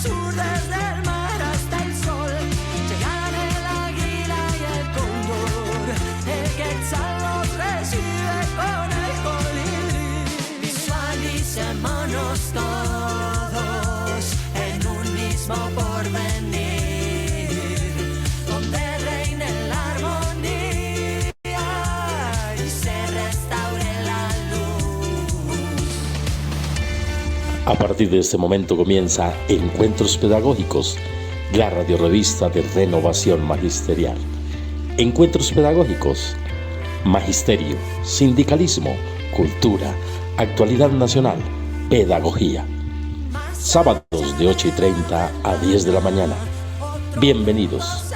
sur desde el mar hasta el sol. Llegan el águila y el cóndor, el quetzal los recibe con el colibrí. Visualicémonos todos en un mismo porvenir, donde reine la armonía y se restaure la luz. A partir de este momento comienza Encuentros Pedagógicos, la radiorrevista de Renovación Magisterial. Encuentros Pedagógicos, magisterio, sindicalismo, cultura, actualidad nacional, pedagogía. Sábados de 8:30 a 10 de la mañana. Bienvenidos.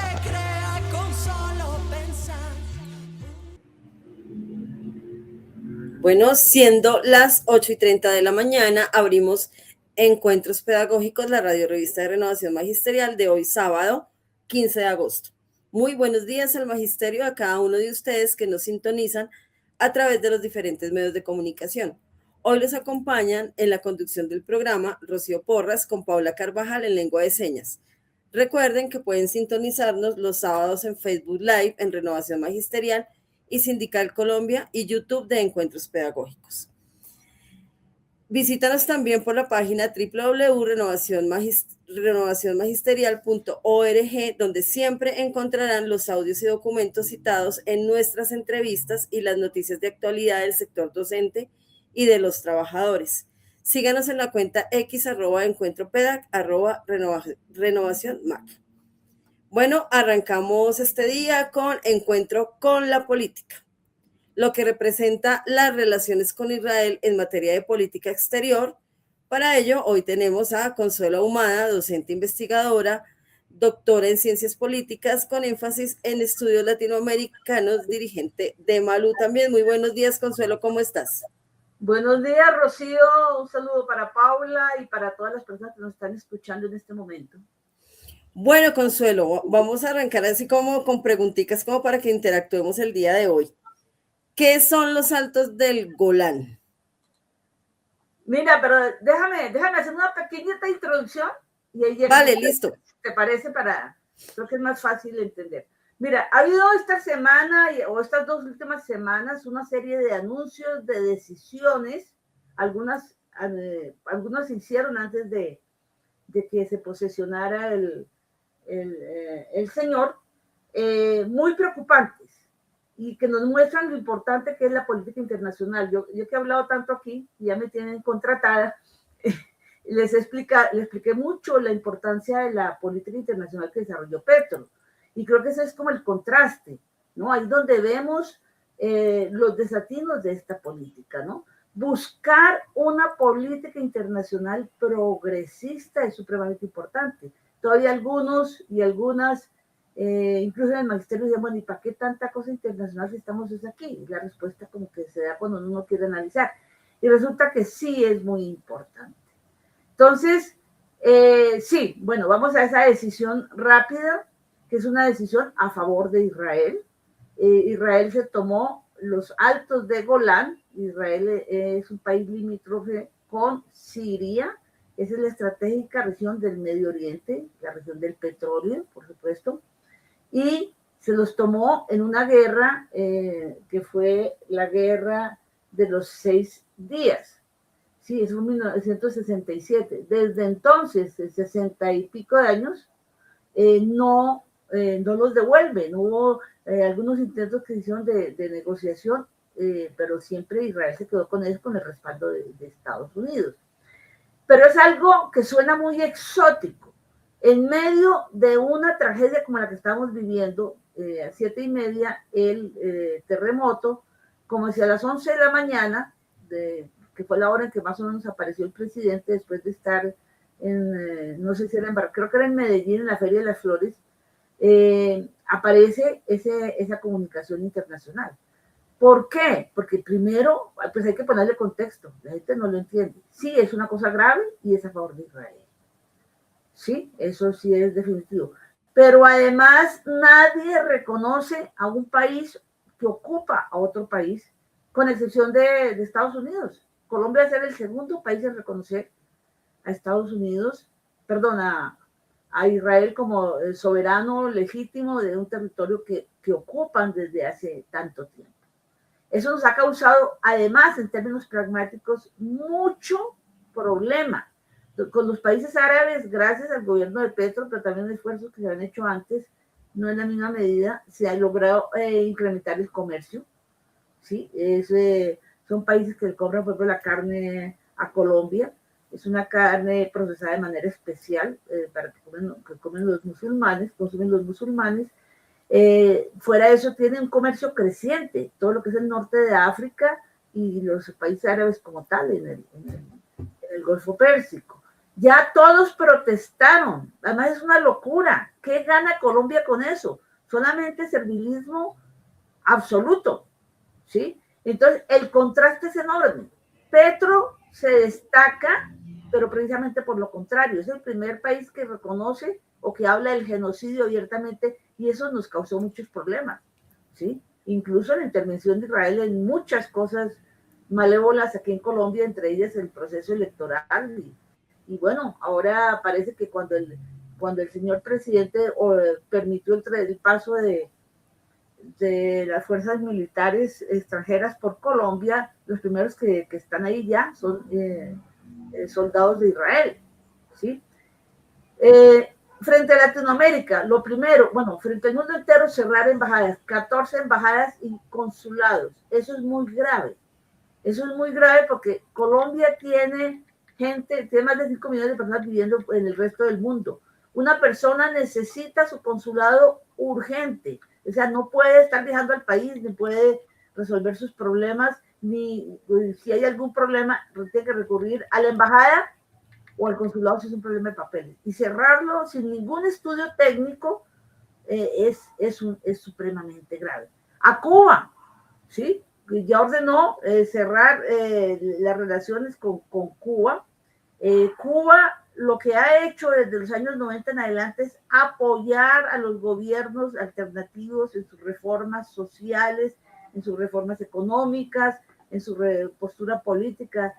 Bueno, siendo las 8:30 de la mañana, abrimos Encuentros Pedagógicos, la radiorrevista de Renovación Magisterial de hoy sábado, 15 de agosto. Muy buenos días al magisterio, a cada uno de ustedes que nos sintonizan a través de los diferentes medios de comunicación. Hoy les acompañan en la conducción del programa Rocío Porras con Paula Carvajal en lengua de señas. Recuerden que pueden sintonizarnos los sábados en Facebook Live en Renovación Magisterial y Sindical Colombia y YouTube de Encuentros Pedagógicos. Visítanos también por la página www.renovacionmagisterial.org, donde siempre encontrarán los audios y documentos citados en nuestras entrevistas y las noticias de actualidad del sector docente y de los trabajadores. Síganos en la cuenta X @encuentropedac @renovacionmac. Bueno, arrancamos este día con Encuentro con la Política, lo que representa las relaciones con Israel en materia de política exterior. Para ello, hoy tenemos a Consuelo Ahumada, docente investigadora, doctora en Ciencias Políticas, con énfasis en estudios latinoamericanos, dirigente de Malú también. Muy buenos días, Consuelo, ¿cómo estás? Buenos días, Rocío. Un saludo para Paula y para todas las personas que nos están escuchando en este momento. Bueno, Consuelo, vamos a arrancar así como con preguntitas como para que interactuemos el día de hoy. ¿Qué son los Altos del Golán? Mira, pero déjame hacer una pequeñita introducción y ahí llegamos. Vale, listo. ¿Te parece? Creo que es más fácil de entender. Mira, ha habido esta semana o estas 2 últimas semanas una serie de anuncios, de decisiones, algunas se hicieron antes de que se posesionara el señor, muy preocupantes y que nos muestran lo importante que es la política internacional. Yo que he hablado tanto aquí, ya me tienen contratada, les expliqué mucho la importancia de la política internacional que desarrolló Petro. Y creo que ese es como el contraste, ¿no? Ahí es donde vemos los desatinos de esta política, ¿no? Buscar una política internacional progresista es supremamente importante. Todavía algunos y algunas, incluso en el magisterio, dicen, bueno, ¿y para qué tanta cosa internacional si estamos aquí? Y la respuesta como que se da cuando uno quiere analizar. Y resulta que sí es muy importante. Entonces, sí, bueno, vamos a esa decisión rápida, que es una decisión a favor de Israel. Israel se tomó los Altos de Golán. Israel es un país limítrofe con Siria. Esa es la estratégica región del Medio Oriente, la región del petróleo, por supuesto. Y se los tomó en una guerra que fue la guerra de los 6 días. Sí, es 1967. Desde entonces, 60 y pico de años, no los devuelven. Hubo algunos intentos que hicieron de negociación, pero siempre Israel se quedó con eso, con el respaldo de Estados Unidos. Pero es algo que suena muy exótico. En medio de una tragedia como la que estamos viviendo, a 7:30, el terremoto, como si a las 11 de la mañana, que fue la hora en que más o menos apareció el presidente después de estar no sé si era creo que era en Medellín, en la Feria de las Flores, aparece esa comunicación internacional. ¿Por qué? Porque primero, pues hay que ponerle contexto, la gente no lo entiende. Sí, es una cosa grave y es a favor de Israel. Sí, eso sí es definitivo. Pero además nadie reconoce a un país que ocupa a otro país, con excepción de Estados Unidos. Colombia va a ser el segundo país en reconocer a Estados Unidos perdón, a Israel como el soberano legítimo de un territorio que ocupan desde hace tanto tiempo. Eso nos ha causado, además, en términos pragmáticos, mucho problema. Con los países árabes, gracias al gobierno de Petro, pero también esfuerzos que se han hecho antes, no en la misma medida, se ha logrado incrementar el comercio. ¿Sí? Son países que le compran, por ejemplo, la carne a Colombia. Es una carne procesada de manera especial para que comen los musulmanes, consumen los musulmanes. Fuera de eso, tiene un comercio creciente, todo lo que es el norte de África y los países árabes como tal, en el Golfo Pérsico. Ya todos protestaron, además es una locura. ¿Qué gana Colombia con eso? Solamente servilismo absoluto, ¿sí? Entonces, el contraste es enorme. Petro se destaca, pero precisamente por lo contrario, es el primer país que reconoce o que habla del genocidio abiertamente, y eso nos causó muchos problemas, ¿sí? Incluso la intervención de Israel en muchas cosas malévolas aquí en Colombia, entre ellas el proceso electoral, y bueno, ahora parece que cuando el señor presidente permitió el paso de las fuerzas militares extranjeras por Colombia, los primeros que están ahí ya son soldados de Israel, ¿sí? Frente a Latinoamérica, lo primero, bueno, frente al mundo entero, cerrar embajadas, 14 embajadas y consulados. Eso es muy grave. Eso es muy grave porque Colombia tiene más de 5 millones de personas viviendo en el resto del mundo. Una persona necesita su consulado urgente. O sea, no puede estar viajando al país, ni puede resolver sus problemas, ni si hay algún problema, tiene que recurrir a la embajada o al consulado si es un problema de papeles. Y cerrarlo sin ningún estudio técnico es supremamente grave. A Cuba, ¿sí? Ya ordenó cerrar las relaciones con Cuba. Cuba lo que ha hecho desde los años 90 en adelante es apoyar a los gobiernos alternativos en sus reformas sociales, en sus reformas económicas, en su postura política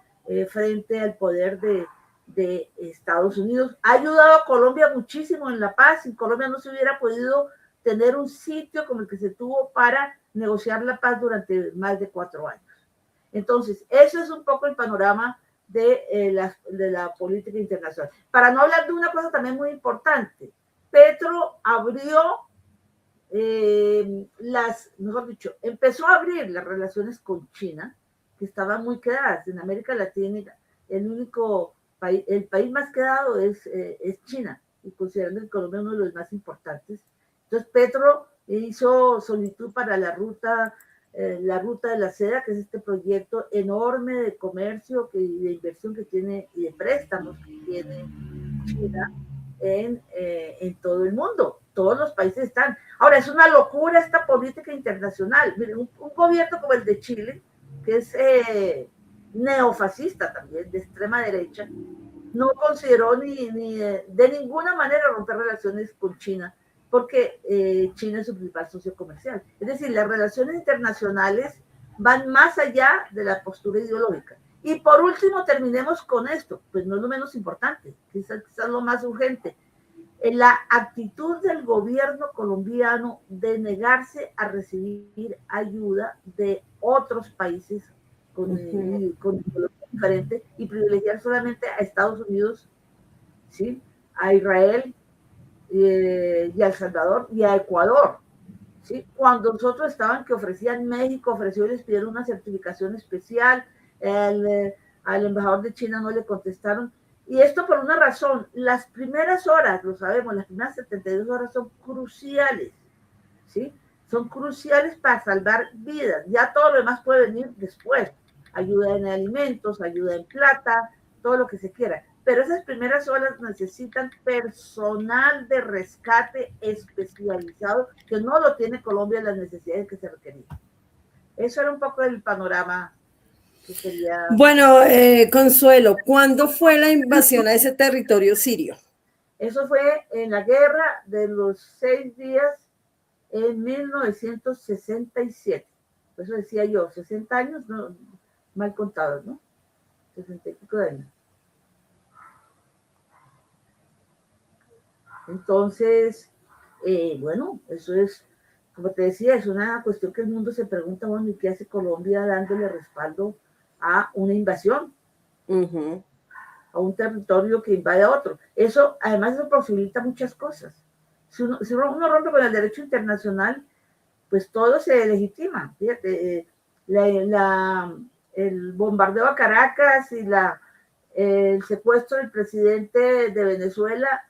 frente al poder de Estados Unidos. Ha ayudado a Colombia muchísimo en la paz. Sin Colombia no se hubiera podido tener un sitio como el que se tuvo para negociar la paz durante más de 4 años. Entonces, eso es un poco el panorama de la política internacional. Para no hablar de una cosa también muy importante, Petro abrió mejor dicho, empezó a abrir las relaciones con China, que estaban muy quedadas. En América Latina, el país más quedado es China, y considerando que Colombia es uno de los más importantes. Entonces Petro hizo solicitud para la ruta de la seda, que es este proyecto enorme de comercio y de inversión que tiene y de préstamos que tiene China en todo el mundo. Todos los países están. Ahora, es una locura esta política internacional. Miren, un gobierno como el de Chile, que es neofascista también, de extrema derecha, no consideró ni de ninguna manera romper relaciones con China, porque China es su principal socio comercial. Es decir, las relaciones internacionales van más allá de la postura ideológica. Y por último, terminemos con esto, pues no es lo menos importante, quizás lo más urgente, la actitud del gobierno colombiano de negarse a recibir ayuda de otros países con ideología diferente y privilegiar solamente a Estados Unidos, ¿sí? A Israel y a El Salvador y a Ecuador, ¿sí? Cuando nosotros estaban que ofrecían México, ofreció y les pidieron una certificación especial, al embajador de China no le contestaron, y esto por una razón: las primeras horas, lo sabemos, las primeras 72 horas son cruciales, ¿sí? Son cruciales para salvar vidas. Ya todo lo demás puede venir después, ayuda en alimentos, ayuda en plata, todo lo que se quiera, pero esas primeras horas necesitan personal de rescate especializado, que no lo tiene Colombia en las necesidades que se requerían. Eso era un poco el panorama que quería. Bueno, Consuelo, ¿cuándo fue la invasión a ese territorio sirio? Eso fue en la guerra de los 6 días en 1967. Por eso decía yo, 60 años, no, mal contados, ¿no? 60 y pico de años. Entonces, bueno, eso es, como te decía, es una cuestión que el mundo se pregunta, bueno, ¿y qué hace Colombia dándole respaldo a una invasión? A un territorio que invade a otro. Eso, además, eso posibilita muchas cosas. Si uno rompe con el derecho internacional, pues todo se legitima. Fíjate, el bombardeo a Caracas y el secuestro del presidente de Venezuela,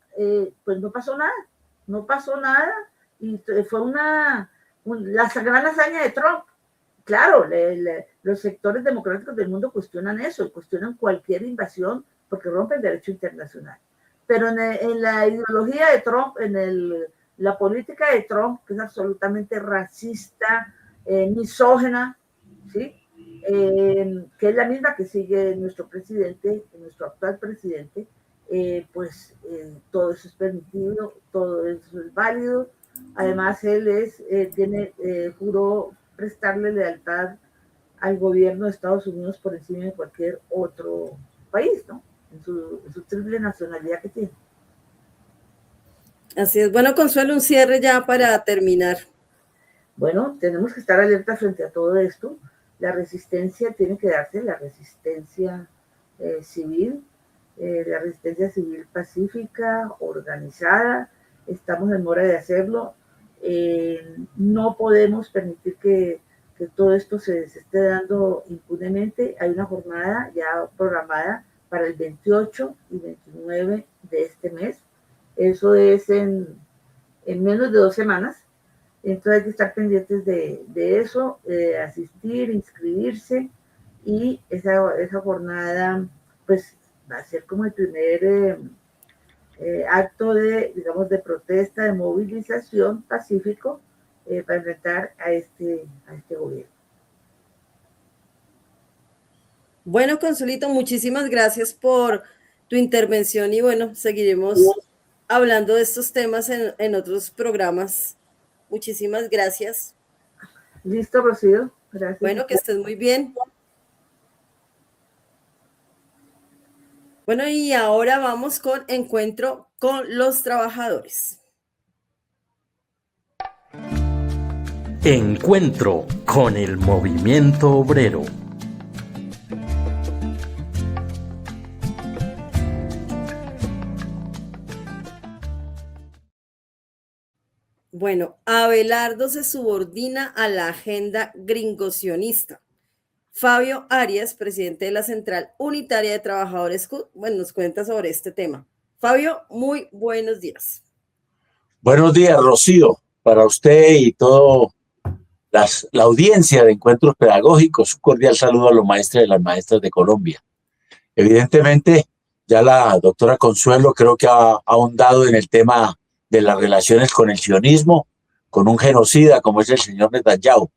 pues no pasó nada, y fue la gran hazaña de Trump. Claro, los sectores democráticos del mundo cuestionan eso, cuestionan cualquier invasión porque rompe el derecho internacional. Pero en la ideología de Trump, la política de Trump, que es absolutamente racista, misógena, ¿sí? Que es la misma que sigue nuestro actual presidente, pues todo eso es permitido, todo eso es válido. Además, él juró prestarle lealtad al gobierno de Estados Unidos por encima de cualquier otro país, ¿no? En su triple nacionalidad que tiene. Así es. Bueno, Consuelo, un cierre ya para terminar. Bueno, tenemos que estar alerta frente a todo esto. La resistencia tiene que darse, la resistencia civil, la resistencia civil pacífica, organizada. Estamos en mora de hacerlo. No podemos permitir que todo esto se esté dando impunemente. Hay una jornada ya programada para el 28 y 29 de este mes. Eso es en menos de 2 semanas. Entonces hay que estar pendientes de eso, asistir, inscribirse, y esa jornada pues va a ser como el primer acto de protesta, de movilización pacífico para enfrentar a este gobierno. Bueno, Consuelito, muchísimas gracias por tu intervención y bueno, seguiremos hablando de estos temas en otros programas. Muchísimas gracias. Listo, Rocío. Gracias. Bueno, que estés muy bien. Bueno, y ahora vamos con Encuentro con los Trabajadores. Encuentro con el movimiento obrero. Bueno, Abelardo se subordina a la agenda gringosionista. Fabio Arias, presidente de la Central Unitaria de Trabajadores, bueno, nos cuenta sobre este tema. Fabio, muy buenos días. Buenos días, Rocío, para usted y toda la audiencia de Encuentros Pedagógicos. Un cordial saludo a los maestros y las maestras de Colombia. Evidentemente, ya la doctora Consuelo creo que ha ahondado en el tema de las relaciones con el sionismo, con un genocida como es el señor Netanyahu.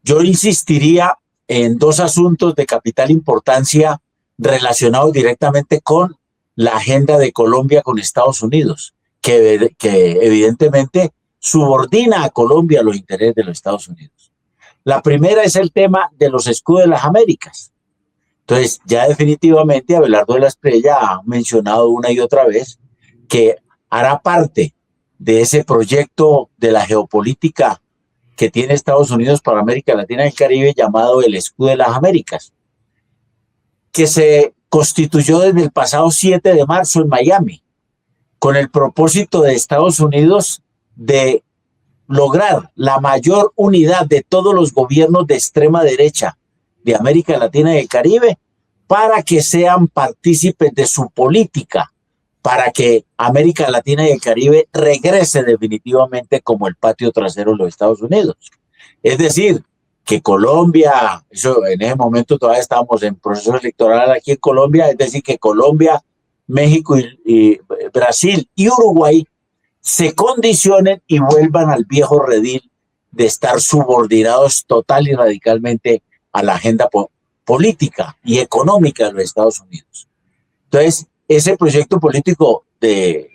Yo insistiría en 2 asuntos de capital importancia relacionados directamente con la agenda de Colombia con Estados Unidos, que evidentemente subordina a Colombia a los intereses de los Estados Unidos. La primera es el tema de los escudos de las Américas. Entonces, ya definitivamente Abelardo de la Espriella ha mencionado una y otra vez que hará parte de ese proyecto de la geopolítica que tiene Estados Unidos para América Latina y el Caribe, llamado el Escudo de las Américas, que se constituyó desde el pasado 7 de marzo en Miami, con el propósito de Estados Unidos de lograr la mayor unidad de todos los gobiernos de extrema derecha de América Latina y el Caribe para que sean partícipes de su política, para que América Latina y el Caribe regrese definitivamente como el patio trasero de los Estados Unidos. Es decir, que Colombia, eso en ese momento todavía estábamos en proceso electoral aquí en Colombia, es decir, que Colombia, México y Brasil y Uruguay se condicionen y vuelvan al viejo redil de estar subordinados total y radicalmente a la agenda política y económica de los Estados Unidos. Entonces, ese proyecto político del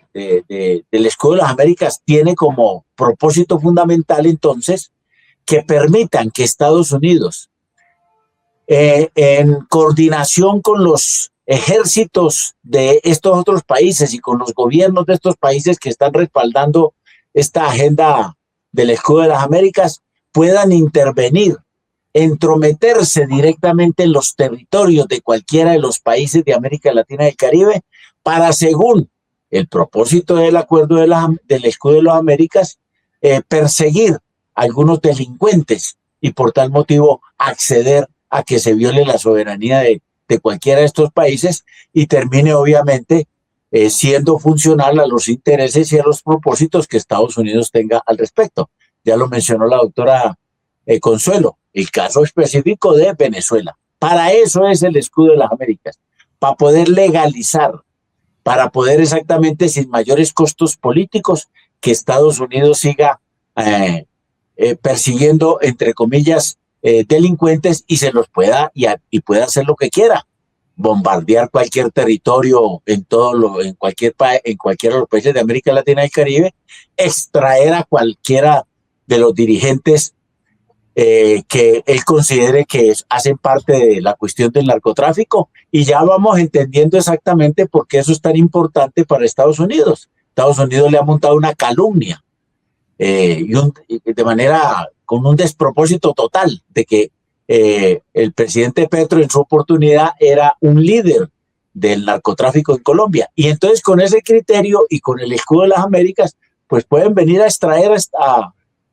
Escudo de las Américas tiene como propósito fundamental, entonces, que permitan que Estados Unidos, en coordinación con los ejércitos de estos otros países y con los gobiernos de estos países que están respaldando esta agenda del escudo de las Américas puedan intervenir, entrometerse directamente en los territorios de cualquiera de los países de América Latina y el Caribe para, según el propósito del acuerdo del escudo de las Américas, perseguir a algunos delincuentes y por tal motivo acceder a que se viole la soberanía de cualquiera de estos países y termine obviamente siendo funcional a los intereses y a los propósitos que Estados Unidos tenga al respecto. Ya lo mencionó la doctora Consuelo, el caso específico de Venezuela. Para eso es el escudo de las Américas, para poder legalizar, para poder exactamente sin mayores costos políticos que Estados Unidos siga persiguiendo, entre comillas, delincuentes y se los pueda y pueda hacer lo que quiera, bombardear cualquier territorio en cualquiera de los países de América Latina y el Caribe, extraer a cualquiera de los dirigentes que él considere que hacen parte de la cuestión del narcotráfico, y ya vamos entendiendo exactamente por qué eso es tan importante para Estados Unidos. Estados Unidos le ha montado una calumnia con un despropósito total de que el presidente Petro en su oportunidad era un líder del narcotráfico en Colombia, y entonces con ese criterio y con el escudo de las Américas pues pueden venir a extraer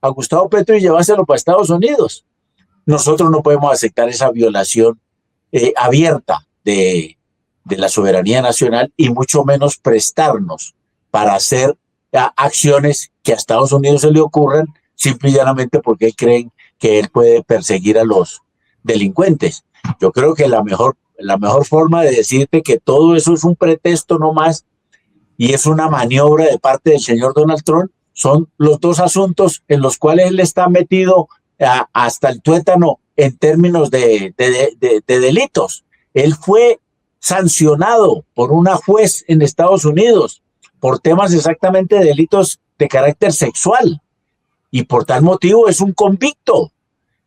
a Gustavo Petro y llevárselo para Estados Unidos. Nosotros no podemos aceptar esa violación abierta de la soberanía nacional y mucho menos prestarnos para hacer acciones que a Estados Unidos se le ocurran simple y llanamente porque creen que él puede perseguir a los delincuentes. Yo creo que la mejor forma de decirte que todo eso es un pretexto nomás y es una maniobra de parte del señor Donald Trump son los dos asuntos en los cuales él está metido hasta el tuétano en términos de delitos. Él fue sancionado por una juez en Estados Unidos por temas exactamente de delitos de carácter sexual y por tal motivo es un convicto.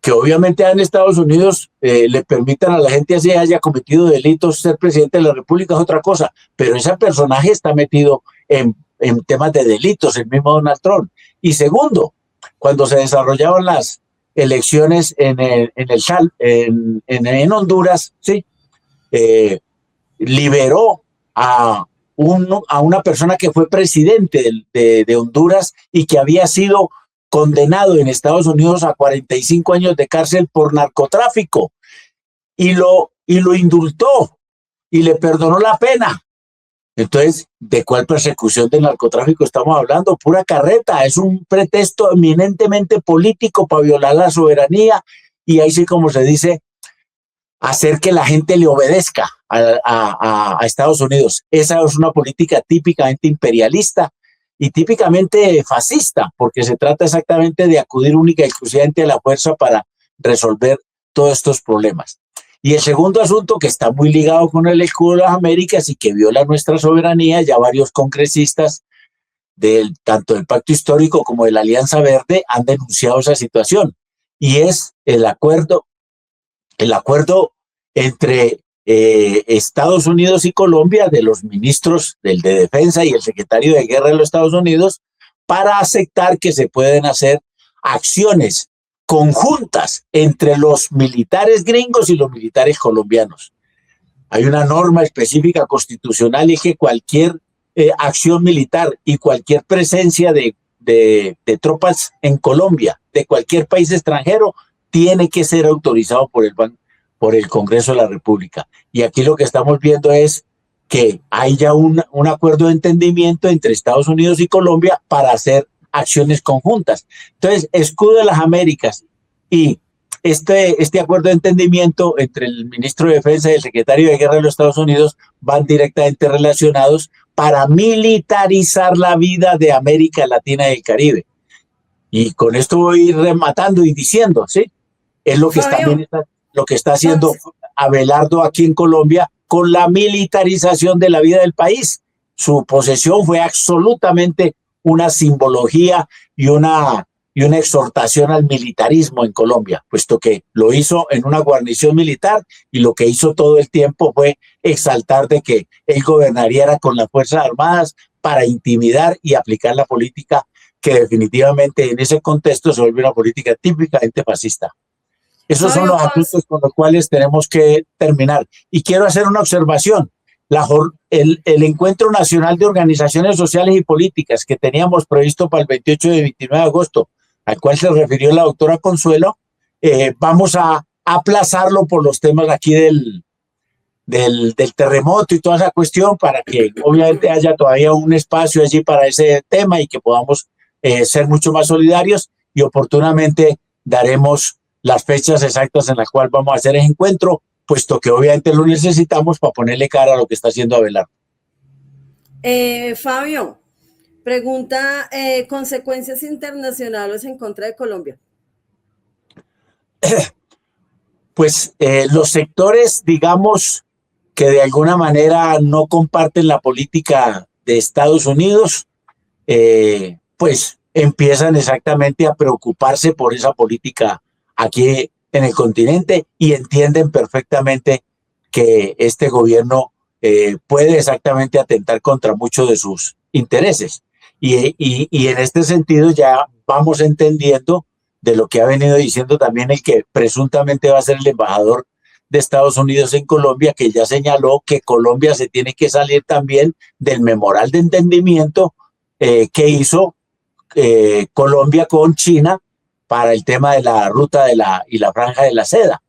Que obviamente en Estados Unidos le permitan a la gente así haya cometido delitos, ser presidente de la República es otra cosa, pero ese personaje está metido en temas de delitos, el mismo Donald Trump. Y segundo, cuando se desarrollaban las elecciones en Honduras, ¿sí? Liberó a una persona que fue presidente de Honduras y que había sido condenado en Estados Unidos a 45 años de cárcel por narcotráfico y lo indultó y le perdonó la pena. Entonces, ¿de cuál persecución del narcotráfico estamos hablando? Pura carreta, es un pretexto eminentemente político para violar la soberanía y ahí sí, como se dice, hacer que la gente le obedezca a Estados Unidos. Esa es una política típicamente imperialista y típicamente fascista, porque se trata exactamente de acudir única y exclusivamente a la fuerza para resolver todos estos problemas. Y el segundo asunto que está muy ligado con el escudo de las Américas y que viola nuestra soberanía, ya varios congresistas tanto del Pacto Histórico como de la Alianza Verde han denunciado esa situación, y es el acuerdo entre Estados Unidos y Colombia, de los ministros de Defensa y el secretario de Guerra de los Estados Unidos, para aceptar que se pueden hacer acciones conjuntas entre los militares gringos y los militares colombianos. Hay una norma específica constitucional y que cualquier acción militar y cualquier presencia de tropas en Colombia, de cualquier país extranjero, tiene que ser autorizado por el Congreso de la República. Y aquí lo que estamos viendo es que hay ya un acuerdo de entendimiento entre Estados Unidos y Colombia para hacer acciones conjuntas. Entonces, escudo de las Américas y este acuerdo de entendimiento entre el ministro de Defensa y el secretario de Guerra de los Estados Unidos van directamente relacionados para militarizar la vida de América Latina y el Caribe. Y con esto voy rematando y diciendo, ¿sí? Es lo que está haciendo Abelardo aquí en Colombia con la militarización de la vida del país. Su posesión fue absolutamente una simbología y una y una exhortación al militarismo en Colombia, puesto que lo hizo en una guarnición militar y lo que hizo todo el tiempo fue exaltar de que él gobernaría con las Fuerzas Armadas para intimidar y aplicar la política que definitivamente en ese contexto se vuelve una política típicamente fascista. Esos son los asuntos con los cuales tenemos que terminar. Y quiero hacer una observación. El Encuentro Nacional de Organizaciones Sociales y Políticas que teníamos previsto para el 28 y 29 de agosto, al cual se refirió la doctora Consuelo, vamos a aplazarlo por los temas aquí del terremoto y toda esa cuestión, para que obviamente haya todavía un espacio allí para ese tema y que podamos ser mucho más solidarios, y oportunamente daremos las fechas exactas en las cuales vamos a hacer el encuentro, puesto que obviamente lo necesitamos para ponerle cara a lo que está haciendo Abelardo. Fabio, pregunta, ¿consecuencias internacionales en contra de Colombia? Pues los sectores, digamos, que de alguna manera no comparten la política de Estados Unidos, pues empiezan exactamente a preocuparse por esa política aquí en el continente y entienden perfectamente que este gobierno puede exactamente atentar contra muchos de sus intereses. Y en este sentido ya vamos entendiendo de lo que ha venido diciendo también el que presuntamente va a ser el embajador de Estados Unidos en Colombia, que ya señaló que Colombia se tiene que salir también del memorandum de entendimiento que hizo Colombia con China para el tema de la ruta y la franja de la seda.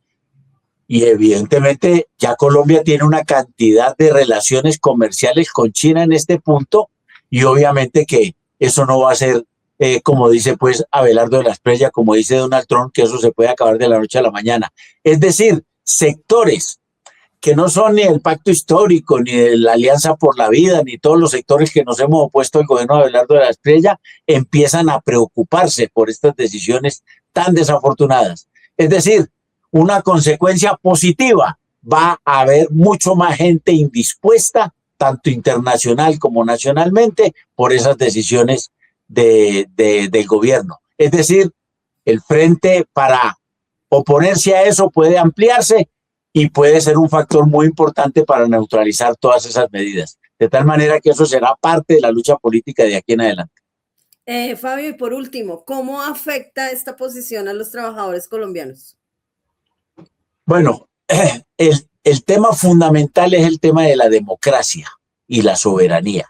Y evidentemente ya Colombia tiene una cantidad de relaciones comerciales con China en este punto, y obviamente que eso no va a ser, como dice pues Abelardo de la Espriella, como dice Donald Trump, que eso se puede acabar de la noche a la mañana. Es decir, sectores que no son ni el Pacto Histórico, ni de la Alianza por la Vida, ni todos los sectores que nos hemos opuesto al gobierno de Abelardo de la Espriella, empiezan a preocuparse por estas decisiones tan desafortunadas. Es decir, una consecuencia positiva: va a haber mucho más gente indispuesta, tanto internacional como nacionalmente, por esas decisiones del gobierno. Es decir, el frente para oponerse a eso puede ampliarse y puede ser un factor muy importante para neutralizar todas esas medidas. De tal manera que eso será parte de la lucha política de aquí en adelante. Fabio, y por último, ¿cómo afecta esta posición a los trabajadores colombianos? Bueno, el tema fundamental es el tema de la democracia y la soberanía.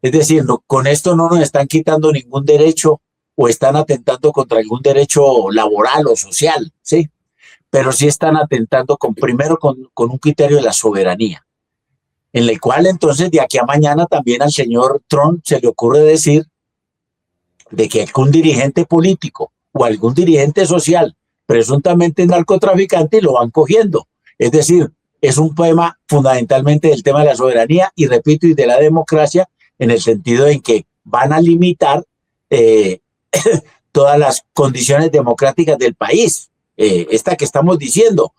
Es decir, con esto no nos están quitando ningún derecho o están atentando contra algún derecho laboral o social, ¿sí? Pero sí están atentando primero con un criterio de la soberanía, en el cual entonces de aquí a mañana también al señor Trump se le ocurre decir de que algún dirigente político o algún dirigente social presuntamente narcotraficante lo van cogiendo. Es decir, es un tema fundamentalmente del tema de la soberanía y, repito, y de la democracia, en el sentido en que van a limitar todas las condiciones democráticas del país. Esta que estamos diciendo,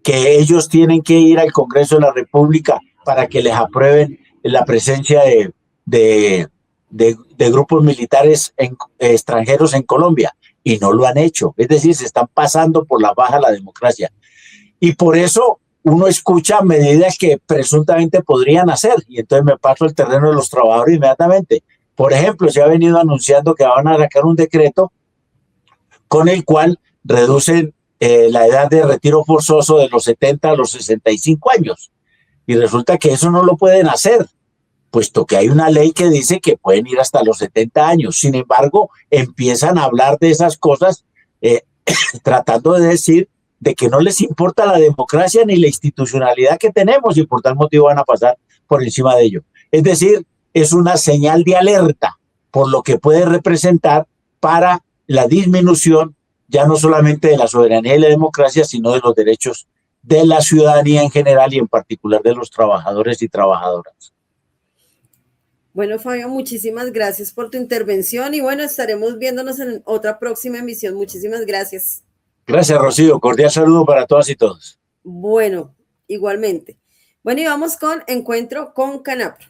que ellos tienen que ir al Congreso de la República para que les aprueben la presencia de grupos militares extranjeros en Colombia, y no lo han hecho. Es decir, se están pasando por la baja la democracia. Y por eso uno escucha medidas que presuntamente podrían hacer, y entonces me paso al terreno de los trabajadores inmediatamente. Por ejemplo, se ha venido anunciando que van a sacar un decreto con el cual reducen la edad de retiro forzoso de los 70 a los 65 años. Y resulta que eso no lo pueden hacer, puesto que hay una ley que dice que pueden ir hasta los 70 años. Sin embargo, empiezan a hablar de esas cosas tratando de decir de que no les importa la democracia ni la institucionalidad que tenemos, y por tal motivo van a pasar por encima de ello. Es decir, es una señal de alerta por lo que puede representar para la disminución ya no solamente de la soberanía y la democracia, sino de los derechos de la ciudadanía en general y en particular de los trabajadores y trabajadoras. Bueno, Fabio, muchísimas gracias por tu intervención y bueno, estaremos viéndonos en otra próxima emisión. Muchísimas gracias. Gracias, Rocío. Cordial saludo para todas y todos. Bueno, igualmente. Bueno, y vamos con Encuentro con Canapro.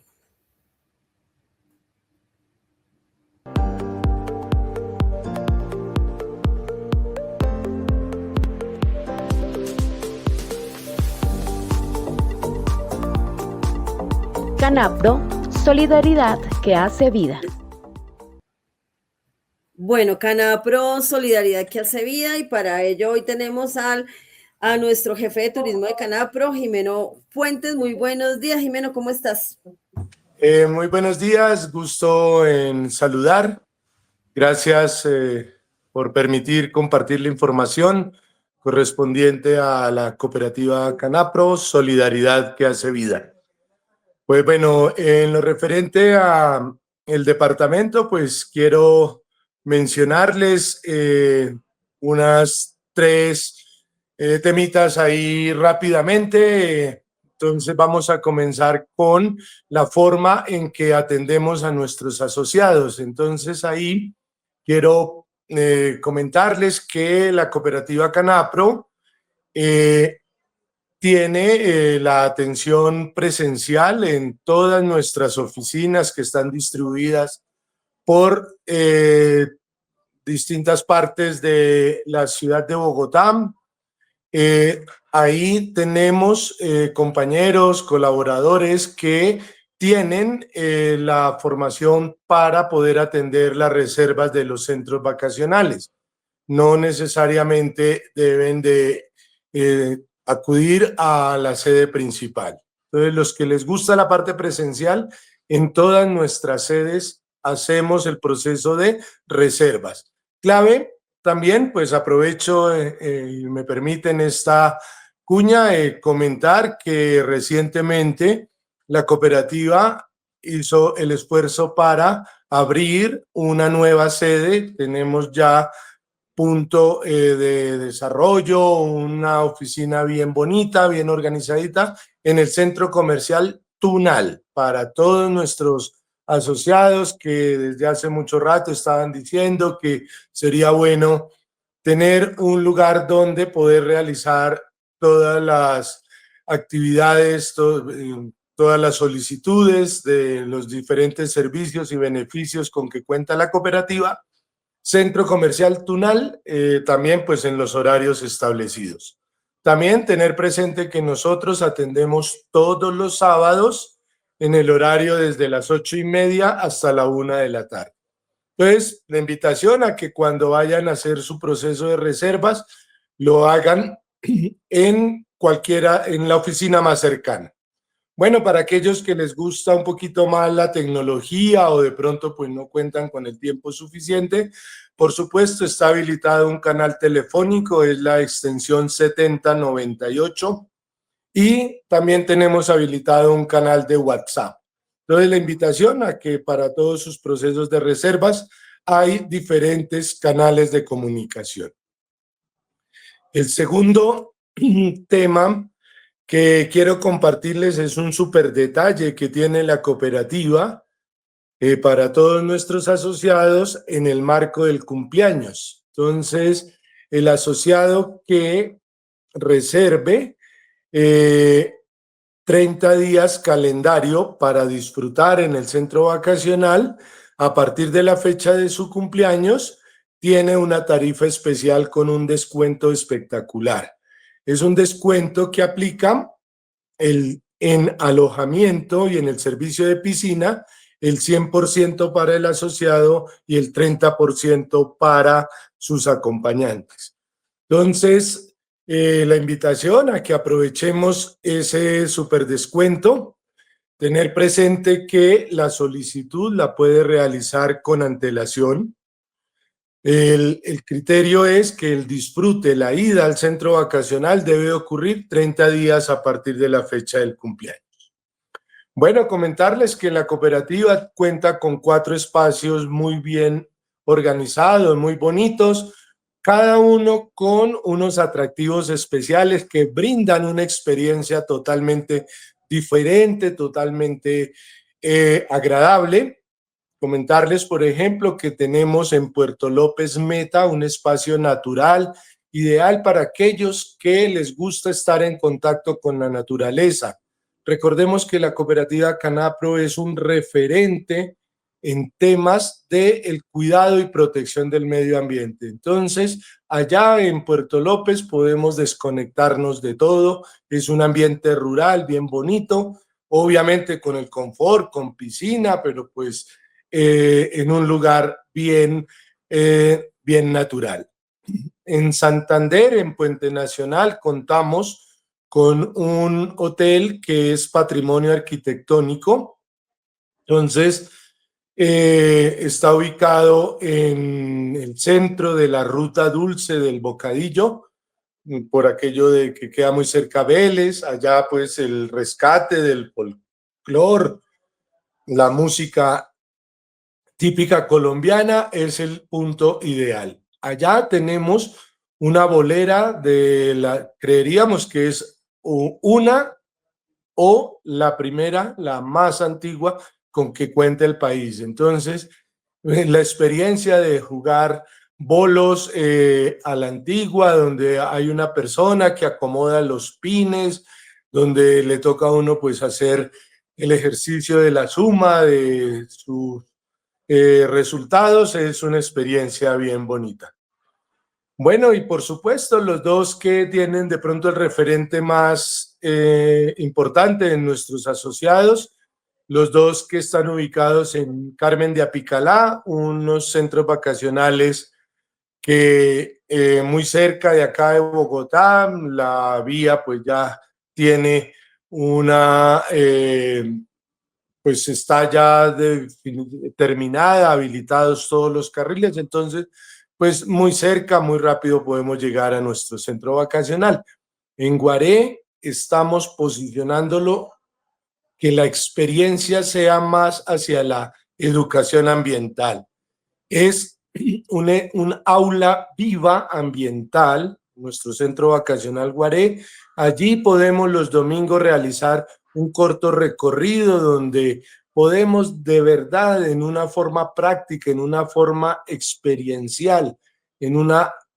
Canapro, solidaridad que hace vida. Bueno, Canapro, solidaridad que hace vida, y para ello hoy tenemos a nuestro jefe de turismo de Canapro, Jimeno Fuentes. Muy buenos días, Jimeno, ¿cómo estás? Muy buenos días, gusto en saludar. Gracias por permitir compartir la información correspondiente a la cooperativa Canapro, solidaridad que hace vida. Pues bueno, en lo referente a el departamento, pues quiero mencionarles unas tres temitas ahí rápidamente. Entonces vamos a comenzar con la forma en que atendemos a nuestros asociados. Entonces ahí quiero comentarles que la cooperativa Canapro tiene la atención presencial en todas nuestras oficinas que están distribuidas por distintas partes de la ciudad de Bogotá. Ahí tenemos compañeros, colaboradores que tienen la formación para poder atender las reservas de los centros vacacionales. No necesariamente deben de acudir a la sede principal. Entonces, los que les gusta la parte presencial, en todas nuestras sedes hacemos el proceso de reservas. Clave también, pues aprovecho y me permiten esta cuña comentar que recientemente la cooperativa hizo el esfuerzo para abrir una nueva sede. Tenemos ya punto de desarrollo, una oficina bien bonita, bien organizadita en el centro comercial Tunal para todos nuestros asociados que desde hace mucho rato estaban diciendo que sería bueno tener un lugar donde poder realizar todas las actividades, todas las solicitudes de los diferentes servicios y beneficios con que cuenta la cooperativa. Centro Comercial Tunal, también pues en los horarios establecidos. También tener presente que nosotros atendemos todos los sábados en el horario desde las 8:30 hasta la 1 de la tarde. Entonces, la invitación a que cuando vayan a hacer su proceso de reservas, lo hagan en la oficina más cercana. Bueno, para aquellos que les gusta un poquito más la tecnología o de pronto pues no cuentan con el tiempo suficiente, por supuesto está habilitado un canal telefónico, es la extensión 7098, y también tenemos habilitado un canal de WhatsApp. Entonces la invitación a que para todos sus procesos de reservas hay diferentes canales de comunicación. El segundo tema que quiero compartirles es un súper detalle que tiene la cooperativa para todos nuestros asociados en el marco del cumpleaños. Entonces, el asociado que reserve 30 días calendario para disfrutar en el centro vacacional a partir de la fecha de su cumpleaños, tiene una tarifa especial con un descuento espectacular. Es un descuento que aplica en alojamiento y en el servicio de piscina, el 100% para el asociado y el 30% para sus acompañantes. Entonces, la invitación a que aprovechemos ese súper descuento, tener presente que la solicitud la puede realizar con antelación. El criterio es que el disfrute, la ida al centro vacacional debe ocurrir 30 días a partir de la fecha del cumpleaños. Bueno, comentarles que la cooperativa cuenta con 4 espacios muy bien organizados, muy bonitos, cada uno con unos atractivos especiales que brindan una experiencia totalmente diferente, totalmente agradable. Comentarles, por ejemplo, que tenemos en Puerto López Meta un espacio natural ideal para aquellos que les gusta estar en contacto con la naturaleza. Recordemos que la cooperativa Canapro es un referente en temas del cuidado y protección del medio ambiente. Entonces, allá en Puerto López podemos desconectarnos de todo. Es un ambiente rural bien bonito, obviamente con el confort, con piscina, pero pues en un lugar bien natural. En Santander, en Puente Nacional, contamos con un hotel que es patrimonio arquitectónico. Entonces, está ubicado en el centro de la Ruta Dulce del Bocadillo, por aquello de que queda muy cerca Vélez. Allá pues el rescate del folclor, la música típica colombiana es el punto ideal. Allá tenemos una bolera creeríamos que es una o la primera, la más antigua con que cuenta el país. Entonces, la experiencia de jugar bolos a la antigua, donde hay una persona que acomoda los pines, donde le toca a uno pues hacer el ejercicio de la suma de sus resultados, es una experiencia bien bonita. Bueno, y por supuesto, los dos que tienen de pronto el referente más importante en nuestros asociados, los dos que están ubicados en Carmen de Apicalá, unos centros vacacionales que muy cerca de acá de Bogotá, la vía pues ya tiene una, pues está ya terminada, habilitados todos los carriles, entonces pues muy cerca, muy rápido podemos llegar a nuestro centro vacacional. En Guaré estamos posicionándolo que la experiencia sea más hacia la educación ambiental. Es un aula viva ambiental, nuestro centro vacacional Guaré. Allí podemos los domingos realizar un corto recorrido donde podemos de verdad en una forma práctica, en una forma experiencial,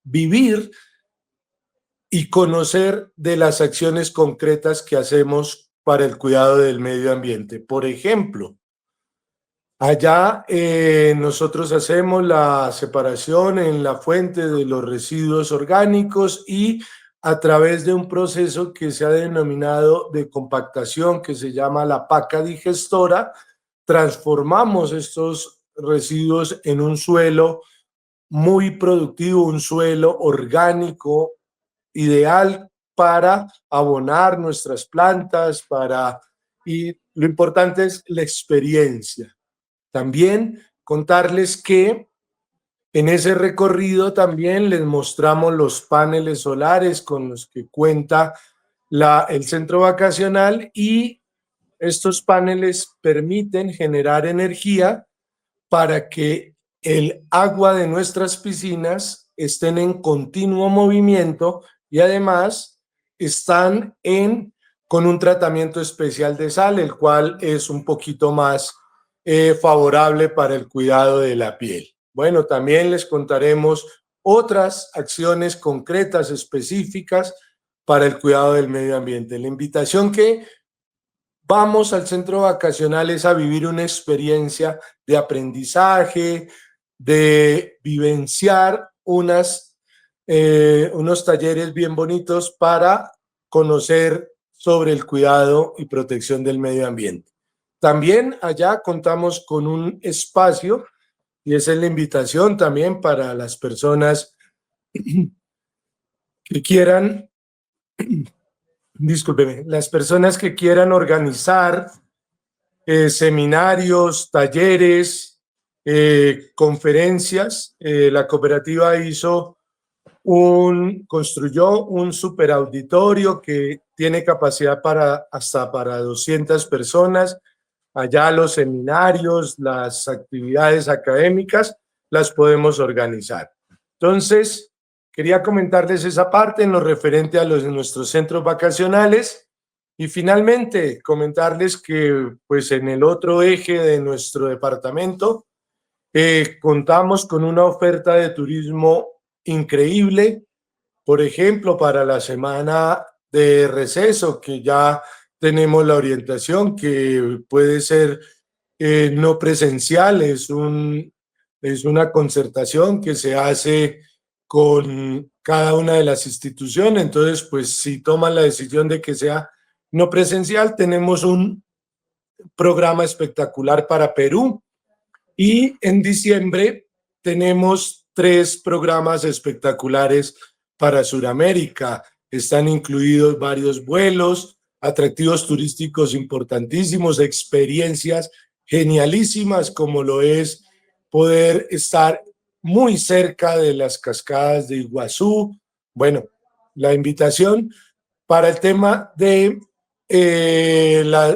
vivir y conocer de las acciones concretas que hacemos para el cuidado del medio ambiente. Por ejemplo, allá nosotros hacemos la separación en la fuente de los residuos orgánicos y a través de un proceso que se ha denominado de compactación, que se llama la paca digestora, transformamos estos residuos en un suelo muy productivo, un suelo orgánico, ideal para abonar nuestras plantas, y lo importante es la experiencia. También contarles que en ese recorrido también les mostramos los paneles solares con los que cuenta el centro vacacional y estos paneles permiten generar energía para que el agua de nuestras piscinas estén en continuo movimiento y además están con un tratamiento especial de sal, el cual es un poquito más favorable para el cuidado de la piel. Bueno, también les contaremos otras acciones concretas, específicas para el cuidado del medio ambiente. La invitación que vamos al centro vacacional es a vivir una experiencia de aprendizaje, de vivenciar unos talleres bien bonitos para conocer sobre el cuidado y protección del medio ambiente. También allá contamos con un espacio y esa es la invitación también para las personas que quieran, discúlpeme, las personas que quieran organizar seminarios, talleres, conferencias. La cooperativa construyó un superauditorio que tiene capacidad hasta para 200 personas. Allá los seminarios, las actividades académicas, las podemos organizar. Entonces, quería comentarles esa parte en lo referente a nuestros centros vacacionales y finalmente comentarles que pues en el otro eje de nuestro departamento contamos con una oferta de turismo increíble. Por ejemplo, para la semana de receso, que ya tenemos la orientación, que puede ser no presencial, es una concertación que se hace con cada una de las instituciones. Entonces, pues si toman la decisión de que sea no presencial, tenemos un programa espectacular para Perú. Y en diciembre tenemos 3 programas espectaculares para Sudamérica. Están incluidos varios vuelos, atractivos turísticos importantísimos, experiencias genialísimas como lo es poder estar muy cerca de las cascadas de Iguazú. Bueno, la invitación para el tema de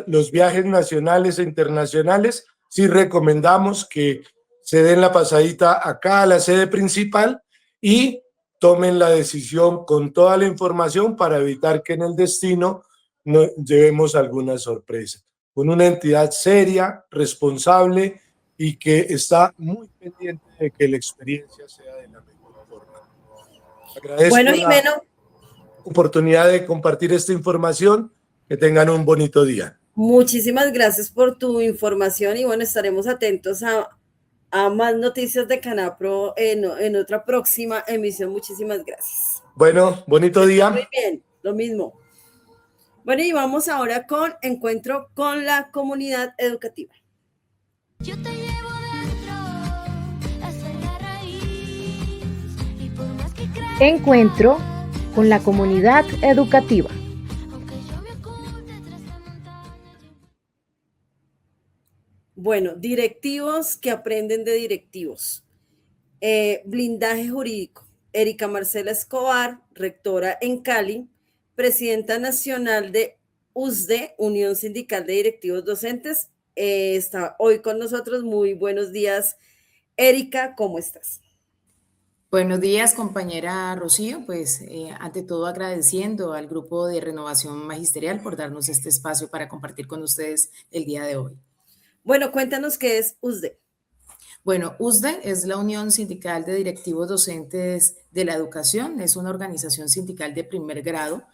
los viajes nacionales e internacionales, sí recomendamos que se den la pasadita acá a la sede principal y tomen la decisión con toda la información para evitar que en el destino no llevemos alguna sorpresa. Con una entidad seria, responsable y que está muy pendiente de que la experiencia sea de la mejor forma. Agradezco Bueno, la Jimeno, oportunidad de compartir esta información. Que tengan un bonito día. muchísimas gracias por tu información y bueno, estaremos atentos a más noticias de Canapro en otra próxima emisión. Muchísimas gracias. Bueno, bonito día. Muy bien, lo mismo. Bueno, y vamos ahora con Encuentro con la Comunidad Educativa. Yo te llevo dentro, esa es la raíz. Y por más que creas, Encuentro con la comunidad educativa. aunque yo me oculte tras la montaña. Bueno, directivos que aprenden de directivos. Blindaje jurídico. Erika Marcela Escobar, rectora en Cali, presidenta nacional de USDE, Unión Sindical de Directivos Docentes. Está hoy con nosotros. Muy buenos días, Erika, ¿cómo estás? Buenos días, compañera Rocío. Pues ante todo agradeciendo al Grupo de Renovación Magisterial por darnos este espacio para compartir con ustedes el día de hoy. Bueno, cuéntanos qué es USDE. Bueno, USDE es la Unión Sindical de Directivos Docentes de la Educación, es una organización sindical de primer grado,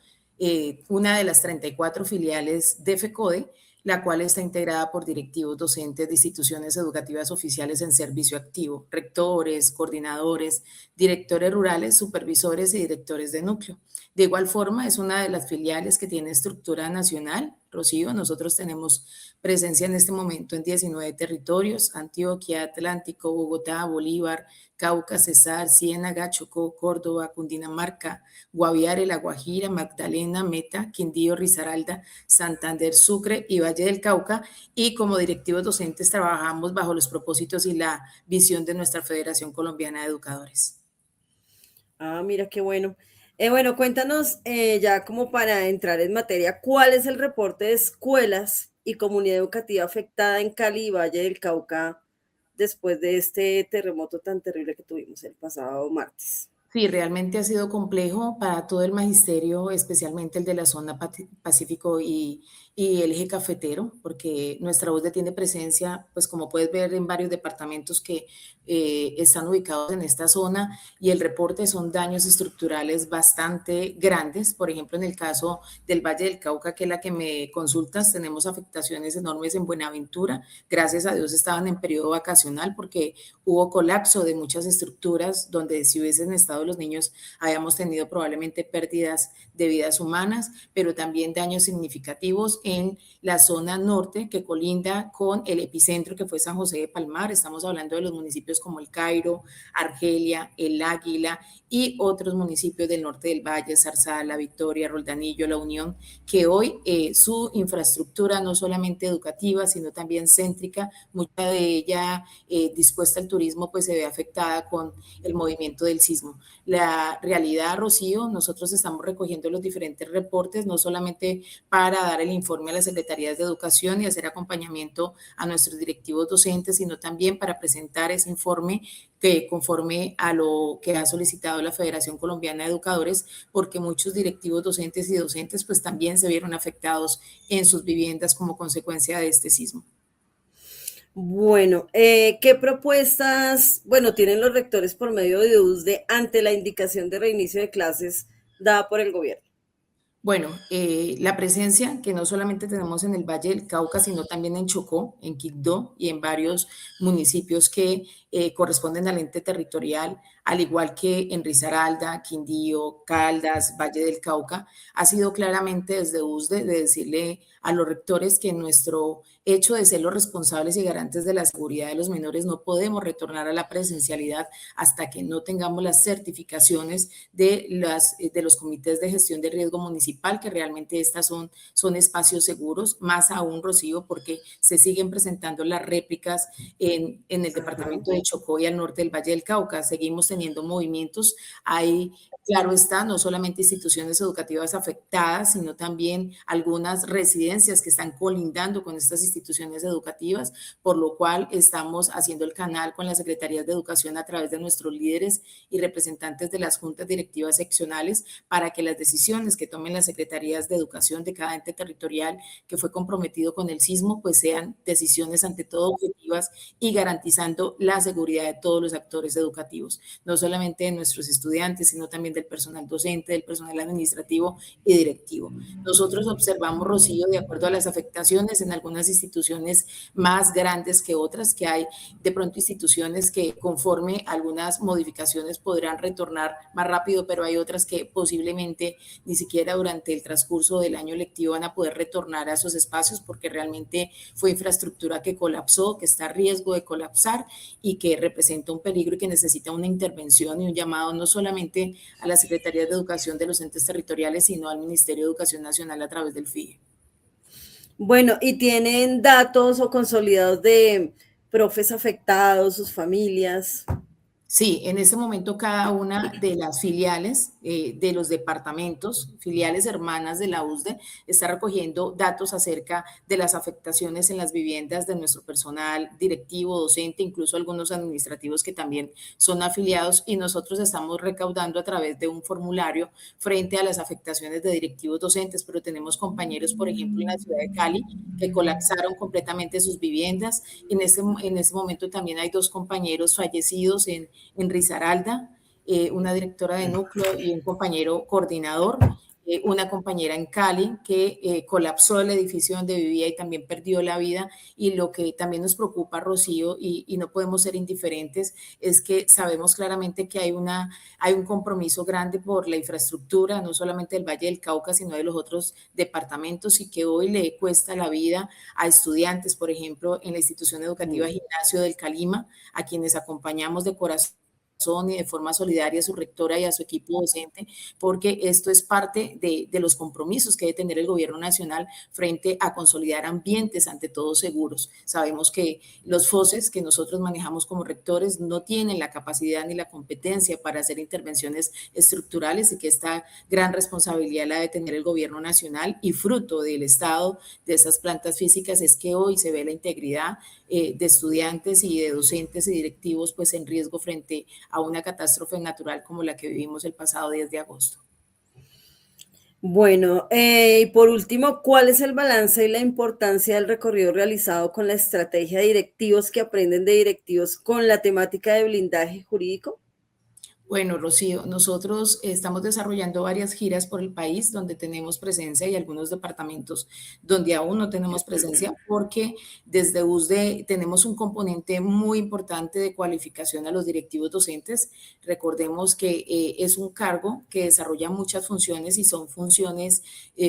una de las 34 filiales de FECODE, la cual está integrada por directivos docentes de instituciones educativas oficiales en servicio activo, rectores, coordinadores, directores rurales, supervisores y directores de núcleo. De igual forma, es una de las filiales que tiene estructura nacional. Rocío, nosotros tenemos presencia en este momento en 19 territorios: Antioquia, Atlántico, Bogotá, Bolívar, Cauca, Cesar, Ciénaga, Chocó, Córdoba, Cundinamarca, Guaviare, La Guajira, Magdalena, Meta, Quindío, Risaralda, Santander, Sucre y Valle del Cauca. Y como directivos docentes trabajamos bajo los propósitos y la visión de nuestra Federación Colombiana de Educadores. Ah, mira qué bueno. Bueno, cuéntanos ya como para entrar en materia, ¿cuál es el reporte de escuelas y comunidad educativa afectada en Cali y Valle del Cauca después de este terremoto tan terrible que tuvimos el pasado martes? Sí, realmente ha sido complejo para todo el magisterio, especialmente el de la zona Pacífico y el eje cafetero, porque nuestra USDE tiene presencia, pues como puedes ver, en varios departamentos que están ubicados en esta zona, y el reporte son daños estructurales bastante grandes. Por ejemplo, en el caso del Valle del Cauca, que es la que me consultas, tenemos afectaciones enormes en Buenaventura. Gracias a Dios estaban en periodo vacacional porque hubo colapso de muchas estructuras donde si hubiesen estado los niños habíamos tenido probablemente pérdidas de vidas humanas, pero también daños significativos en la zona norte que colinda con el epicentro que fue San José de Palmar. Estamos hablando de los municipios como El Cairo, Argelia, El Águila y otros municipios del norte del Valle, Zarzala, Victoria, Roldanillo, La Unión, que hoy su infraestructura no solamente educativa, sino también céntrica, mucha de ella dispuesta al turismo, pues se ve afectada con el movimiento del sismo. La realidad, Rocío, nosotros estamos recogiendo los diferentes reportes, no solamente para dar el informe a las secretarías de educación y hacer acompañamiento a nuestros directivos docentes, sino también para presentar ese informe que conforme a lo que ha solicitado la Federación Colombiana de Educadores, porque muchos directivos docentes y docentes pues también se vieron afectados en sus viviendas como consecuencia de este sismo. Bueno, ¿qué propuestas, tienen los rectores por medio de USDE ante la indicación de reinicio de clases dada por el gobierno? Bueno, la presencia que no solamente tenemos en el Valle del Cauca, sino también en Chocó, en Quibdó y en varios municipios que corresponden al ente territorial, al igual que en Risaralda, Quindío, Caldas, Valle del Cauca, ha sido claramente desde USDE de decirle a los rectores que nuestro hecho de ser los responsables y garantes de la seguridad de los menores no podemos retornar a la presencialidad hasta que no tengamos las certificaciones de los comités de gestión de riesgo municipal, que realmente estas son espacios seguros, más aún, Rocío, porque se siguen presentando las réplicas en el departamento de Chocó y al norte del Valle del Cauca. Seguimos teniendo movimientos. Hay, claro está, no solamente instituciones educativas afectadas, sino también algunas residencias que están colindando con estas instituciones educativas, por lo cual estamos haciendo el canal con las secretarías de educación a través de nuestros líderes y representantes de las juntas directivas seccionales para que las decisiones que tomen las secretarías de educación de cada ente territorial que fue comprometido con el sismo, pues sean decisiones ante todo objetivas y garantizando la seguridad de todos los actores educativos, no solamente de nuestros estudiantes, sino también del personal docente, del personal administrativo y directivo. Nosotros observamos, Rocío, de acuerdo a las afectaciones en algunas instituciones más grandes que otras, que hay de pronto instituciones que conforme algunas modificaciones podrán retornar más rápido, pero hay otras que posiblemente ni siquiera durante el transcurso del año lectivo van a poder retornar a esos espacios porque realmente fue infraestructura que colapsó, que está a riesgo de colapsar y que representa un peligro y que necesita una intervención y un llamado no solamente a las secretarías de educación de los entes territoriales, sino al Ministerio de Educación Nacional a través del FIE. Bueno, ¿y tienen datos o consolidados de profes afectados, sus familias? Sí, en este momento cada una de las filiales de los departamentos, filiales hermanas de la USDE, está recogiendo datos acerca de las afectaciones en las viviendas de nuestro personal directivo, docente, incluso algunos administrativos que también son afiliados, y nosotros estamos recaudando a través de un formulario frente a las afectaciones de directivos docentes, pero tenemos compañeros, por ejemplo, en la ciudad de Cali, que colapsaron completamente sus viviendas. En este momento también hay 2 compañeros fallecidos en Risaralda, una directora de núcleo y un compañero coordinador, una compañera en Cali que colapsó el edificio donde vivía y también perdió la vida. Y lo que también nos preocupa, Rocío, y no podemos ser indiferentes, es que sabemos claramente que hay un compromiso grande por la infraestructura, no solamente del Valle del Cauca, sino de los otros departamentos, y que hoy le cuesta la vida a estudiantes, por ejemplo, en la institución educativa Gimnasio del Calima, a quienes acompañamos de corazón y de forma solidaria a su rectora y a su equipo docente, porque esto es parte de los compromisos que debe tener el gobierno nacional frente a consolidar ambientes ante todo seguros. Sabemos que los FOSES que nosotros manejamos como rectores no tienen la capacidad ni la competencia para hacer intervenciones estructurales y que esta gran responsabilidad la debe tener el gobierno nacional, y fruto del estado de esas plantas físicas es que hoy se ve la integridad de estudiantes y de docentes y directivos pues en riesgo frente a una catástrofe natural como la que vivimos el pasado 10 de agosto. Bueno, y por último, ¿cuál es el balance y la importancia del recorrido realizado con la estrategia de directivos que aprenden de directivos con la temática de blindaje jurídico? Bueno, Rocío, nosotros estamos desarrollando varias giras por el país donde tenemos presencia y algunos departamentos donde aún no tenemos presencia, porque desde USDE tenemos un componente muy importante de cualificación a los directivos docentes. Recordemos que es un cargo que desarrolla muchas funciones y son funciones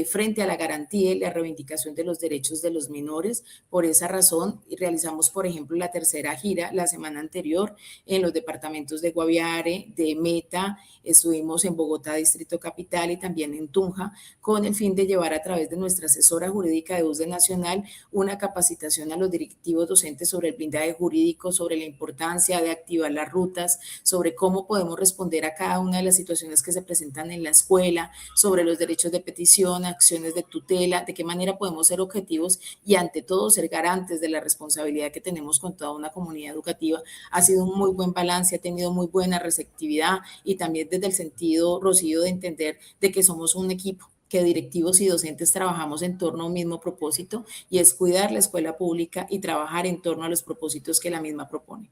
frente a la garantía y la reivindicación de los derechos de los menores. Por esa razón realizamos, por ejemplo, la tercera gira la semana anterior en los departamentos de Guaviare, de Meta, estuvimos en Bogotá, Distrito Capital, y también en Tunja, con el fin de llevar a través de nuestra asesora jurídica de USDE Nacional una capacitación a los directivos docentes sobre el blindaje jurídico, sobre la importancia de activar las rutas, sobre cómo podemos responder a cada una de las situaciones que se presentan en la escuela, sobre los derechos de petición, acciones de tutela, de qué manera podemos ser objetivos y ante todo ser garantes de la responsabilidad que tenemos con toda una comunidad educativa. Ha sido un muy buen balance, ha tenido muy buena receptividad, y también desde el sentido, Rocío, de entender de que somos un equipo, que directivos y docentes trabajamos en torno a un mismo propósito, y es cuidar la escuela pública y trabajar en torno a los propósitos que la misma propone.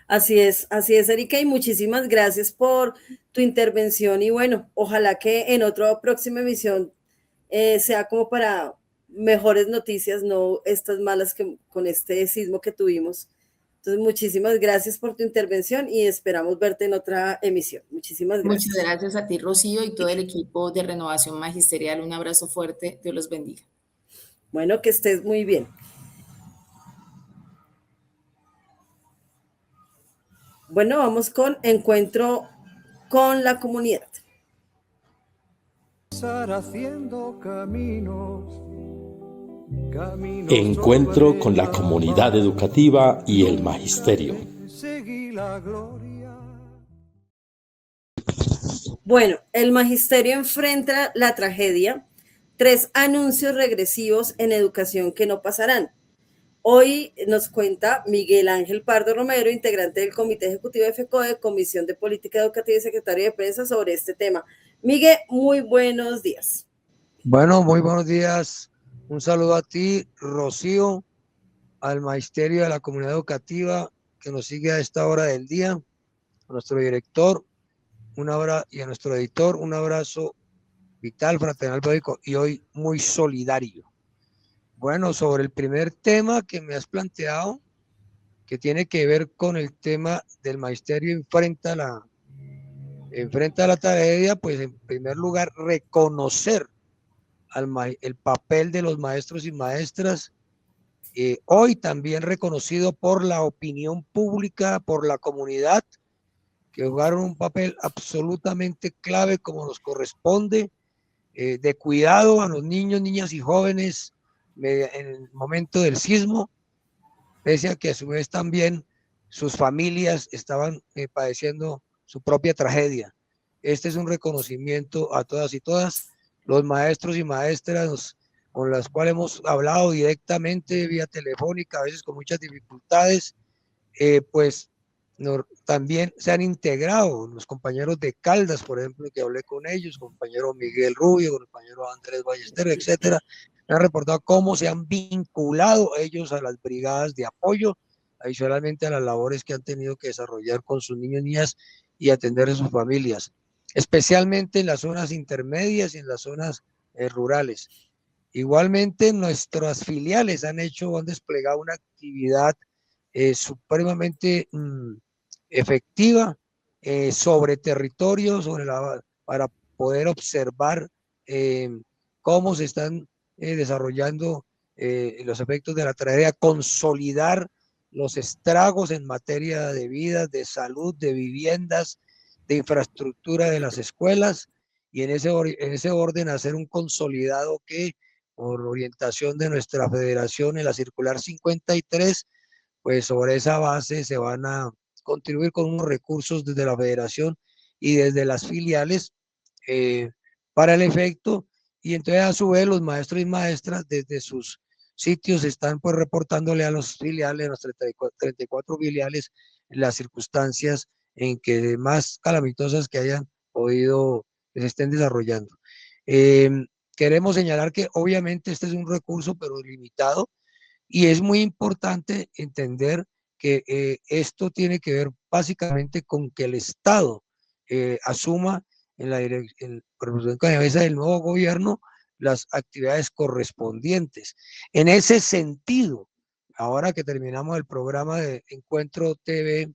Así es, Erika, y muchísimas gracias por tu intervención, y bueno, ojalá que en otra próxima emisión sea como para mejores noticias, no estas malas que con este sismo que tuvimos. Entonces, muchísimas gracias por tu intervención y esperamos verte en otra emisión. Muchísimas Muchas gracias. gracias a ti, Rocío, y todo el equipo de Renovación Magisterial. Un abrazo fuerte. Dios los bendiga. Bueno, que estés muy bien. Bueno, vamos con Encuentro con la Comunidad. Haciendo caminos, Encuentro con la comunidad educativa y el magisterio. seguí la gloria. Bueno, el magisterio enfrenta la tragedia, 3 anuncios regresivos en educación que no pasarán. Hoy nos cuenta Miguel Ángel Pardo Romero, integrante del Comité Ejecutivo de FECODE, Comisión de Política Educativa y secretario de Prensa, sobre este tema. Miguel, muy buenos días. Bueno, muy buenos días. Un saludo a ti, Rocío, al magisterio de la comunidad educativa que nos sigue a esta hora del día, a nuestro director, y a nuestro editor, un abrazo vital, fraternal, periódico y hoy muy solidario. Bueno, sobre el primer tema que me has planteado, que tiene que ver con el tema del magisterio enfrenta la tragedia, pues en primer lugar reconocer el papel de los maestros y maestras, hoy también reconocido por la opinión pública, por la comunidad, que jugaron un papel absolutamente clave como nos corresponde, de cuidado a los niños, niñas y jóvenes en el momento del sismo, pese a que a su vez también sus familias estaban padeciendo su propia tragedia. Este es un reconocimiento a todas y todas, los maestros y maestras con las cuales hemos hablado directamente vía telefónica, a veces con muchas dificultades, pues también se han integrado los compañeros de Caldas, por ejemplo, que hablé con ellos, compañero Miguel Rubio, compañero Andrés Ballester, etcétera, me han reportado cómo se han vinculado ellos a las brigadas de apoyo, adicionalmente a las labores que han tenido que desarrollar con sus niños y niñas y atender a sus familias, especialmente en las zonas intermedias y en las zonas rurales. Igualmente, nuestras filiales han desplegado una actividad supremamente efectiva sobre territorio, para poder observar cómo se están desarrollando los efectos de la tragedia, consolidar los estragos en materia de vida, de salud, de viviendas, de infraestructura de las escuelas, y en ese orden hacer un consolidado que, por orientación de nuestra federación en la circular 53, pues sobre esa base se van a contribuir con unos recursos desde la federación y desde las filiales para el efecto, y entonces a su vez los maestros y maestras desde sus sitios están pues reportándole a los filiales, a los 34 filiales, las circunstancias en que más calamitosas que hayan podido, que se estén desarrollando. Queremos señalar que obviamente este es un recurso pero limitado, y es muy importante entender que esto tiene que ver básicamente con que el Estado asuma por la cabeza del nuevo gobierno las actividades correspondientes. En ese sentido, ahora que terminamos el programa de Encuentro TV,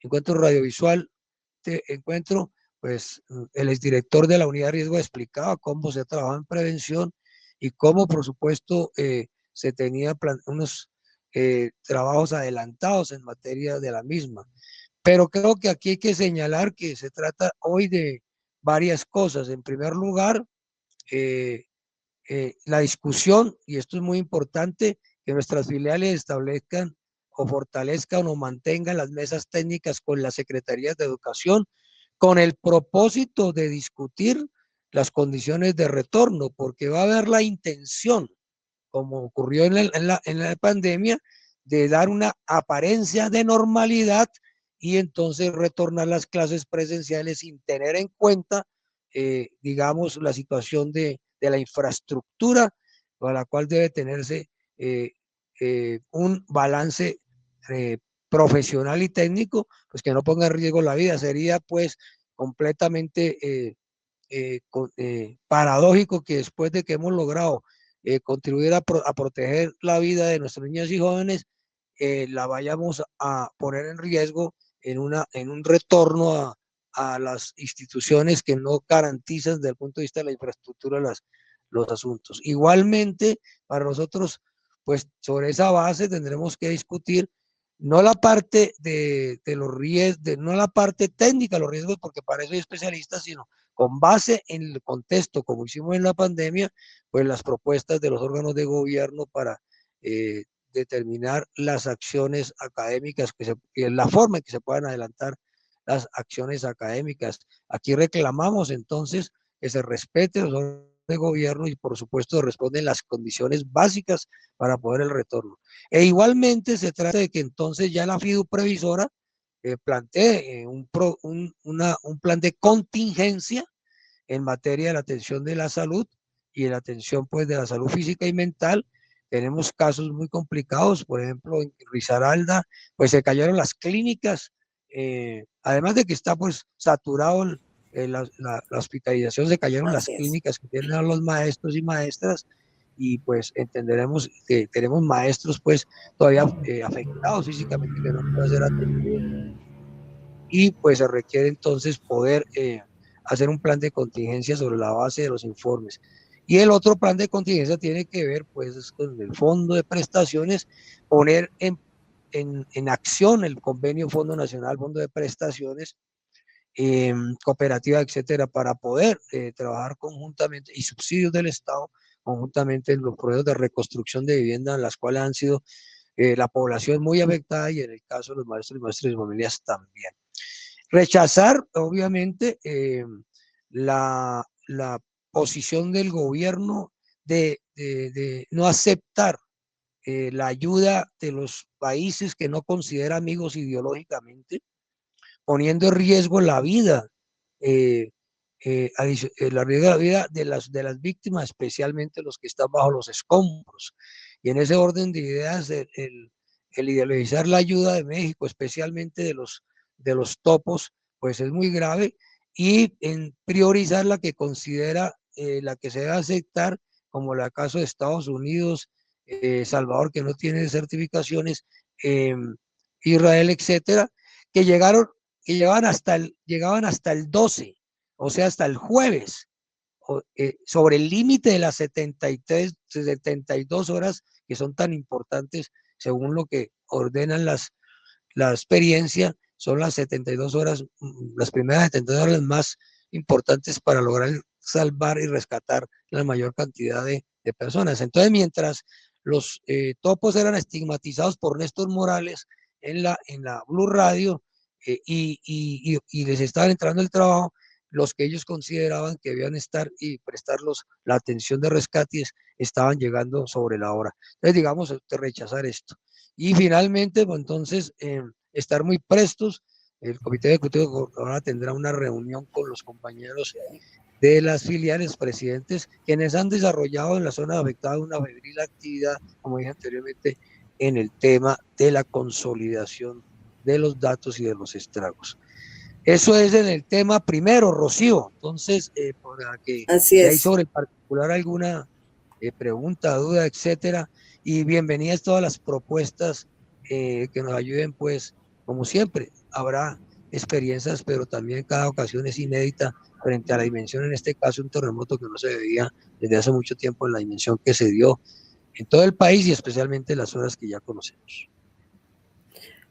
Encuentro Radiovisual, Encuentro, pues el exdirector de la unidad de riesgo explicaba cómo se trabajaba en prevención y cómo, por supuesto, se tenían unos trabajos adelantados en materia de la misma. Pero creo que aquí hay que señalar que se trata hoy de varias cosas. En primer lugar, la discusión, y esto es muy importante, que nuestras filiales establezcan o fortalezcan o mantengan las mesas técnicas con las secretarías de educación, con el propósito de discutir las condiciones de retorno, porque va a haber la intención, como ocurrió en la pandemia, de dar una apariencia de normalidad y entonces retornar las clases presenciales sin tener en cuenta, digamos, la situación de la infraestructura, para la cual debe tenerse un balance profesional y técnico, pues que no ponga en riesgo la vida. Sería pues completamente paradójico que después de que hemos logrado contribuir a proteger la vida de nuestros niños y jóvenes, la vayamos a poner en riesgo en un retorno a las instituciones que no garantizan desde el punto de vista de la infraestructura los asuntos. Igualmente, para nosotros, pues sobre esa base tendremos que discutir no la parte de los riesgos, no la parte técnica de los riesgos, porque para eso hay especialistas, sino con base en el contexto, como hicimos en la pandemia, pues las propuestas de los órganos de gobierno para determinar las acciones académicas, la forma en que se puedan adelantar las acciones académicas. Aquí reclamamos entonces que se respete los órganos de gobierno y por supuesto responden las condiciones básicas para poder el retorno. E igualmente se trata de que entonces ya la FIDU previsora plantee un plan de contingencia en materia de la atención de la salud y de la atención pues de la salud física y mental. Tenemos casos muy complicados, por ejemplo en Risaralda pues se cayeron las clínicas, además de que está pues saturado la hospitalización, se cayeron las clínicas que tienen a los maestros y maestras, y pues entenderemos que tenemos maestros pues todavía afectados físicamente que no pueden ser atendidos, y pues se requiere entonces poder hacer un plan de contingencia sobre la base de los informes. Y el otro plan de contingencia tiene que ver pues con el fondo de prestaciones, poner en acción el convenio Fondo Nacional, Fondo de Prestaciones, cooperativa, etcétera, para poder trabajar conjuntamente, y subsidios del Estado conjuntamente en los proyectos de reconstrucción de vivienda, en las cuales han sido la población muy afectada, y en el caso de los maestros y maestras de familias también. Rechazar, obviamente, la posición del gobierno de no aceptar la ayuda de los países que no considera amigos ideológicamente, poniendo en riesgo la vida, la vida de las víctimas, especialmente los que están bajo los escombros. Y en ese orden de ideas, el ideologizar la ayuda de México, especialmente de los topos, pues es muy grave, y en priorizar la que considera, la que se debe aceptar, como el caso de Estados Unidos, Salvador, que no tiene certificaciones, Israel, etcétera, que llegaban hasta el 12, o sea, hasta el jueves, sobre el límite de las 72 horas que son tan importantes, según lo que ordenan la experiencia, son las 72 horas, las primeras 72 horas más importantes para lograr salvar y rescatar la mayor cantidad de personas. Entonces, mientras los topos eran estigmatizados por Néstor Morales en la Blue Radio, y les estaban entrando el trabajo, los que ellos consideraban que debían estar y prestarlos la atención de rescates estaban llegando sobre la hora. Entonces, digamos, rechazar esto. Y finalmente, pues, entonces, estar muy prestos. El Comité Ejecutivo ahora tendrá una reunión con los compañeros de las filiales presidentes, quienes han desarrollado en la zona afectada una febril actividad, como dije anteriormente, en el tema de la consolidación de los datos y de los estragos. Eso es en el tema primero, Rocío. Entonces, para que si hay sobre el particular alguna pregunta, duda, etcétera, y bienvenidas todas las propuestas que nos ayuden, pues, como siempre, habrá experiencias, pero también cada ocasión es inédita frente a la dimensión, en este caso un terremoto que no se veía desde hace mucho tiempo en la dimensión que se dio en todo el país y especialmente en las zonas que ya conocemos.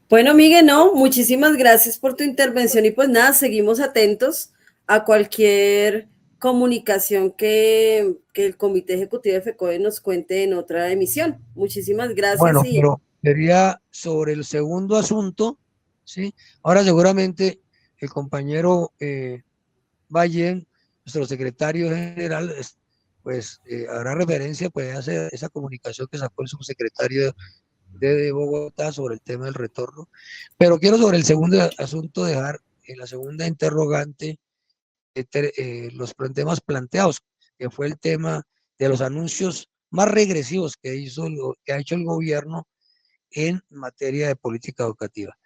Bueno, Miguel, no, muchísimas gracias por tu intervención, y pues nada, seguimos atentos a cualquier comunicación que el Comité Ejecutivo de FECODE nos cuente en otra emisión. Muchísimas gracias. Bueno, pero sería sobre el segundo asunto, ¿sí? Ahora seguramente el compañero Valle, nuestro secretario general, pues hará referencia, puede hacer esa comunicación que sacó el subsecretario de Bogotá sobre el tema del retorno, pero quiero sobre el segundo asunto dejar en la segunda interrogante los temas planteados, que fue el tema de los anuncios más regresivos que ha hecho el gobierno en materia de política educativa.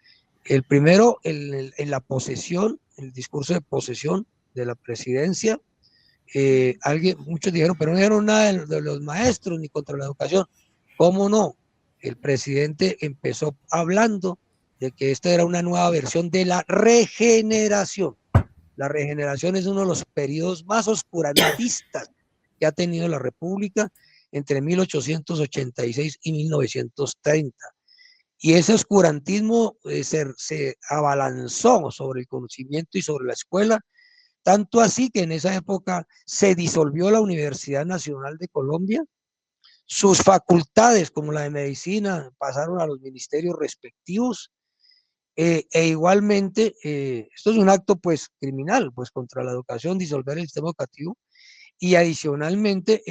El primero, en la posesión, el discurso de posesión de la presidencia, muchos dijeron, pero no dijeron nada de los maestros ni contra la educación. ¿Cómo no? el presidente empezó hablando de que esta era una nueva versión de la regeneración. La regeneración es uno de los periodos más oscurantistas que ha tenido la República entre 1886 y 1930. Y ese oscurantismo se abalanzó sobre el conocimiento y sobre la escuela, tanto así que en esa época se disolvió la Universidad Nacional de Colombia, sus facultades como la de medicina pasaron a los ministerios respectivos, e igualmente, esto es un acto pues criminal, pues contra la educación, disolver el sistema educativo, y adicionalmente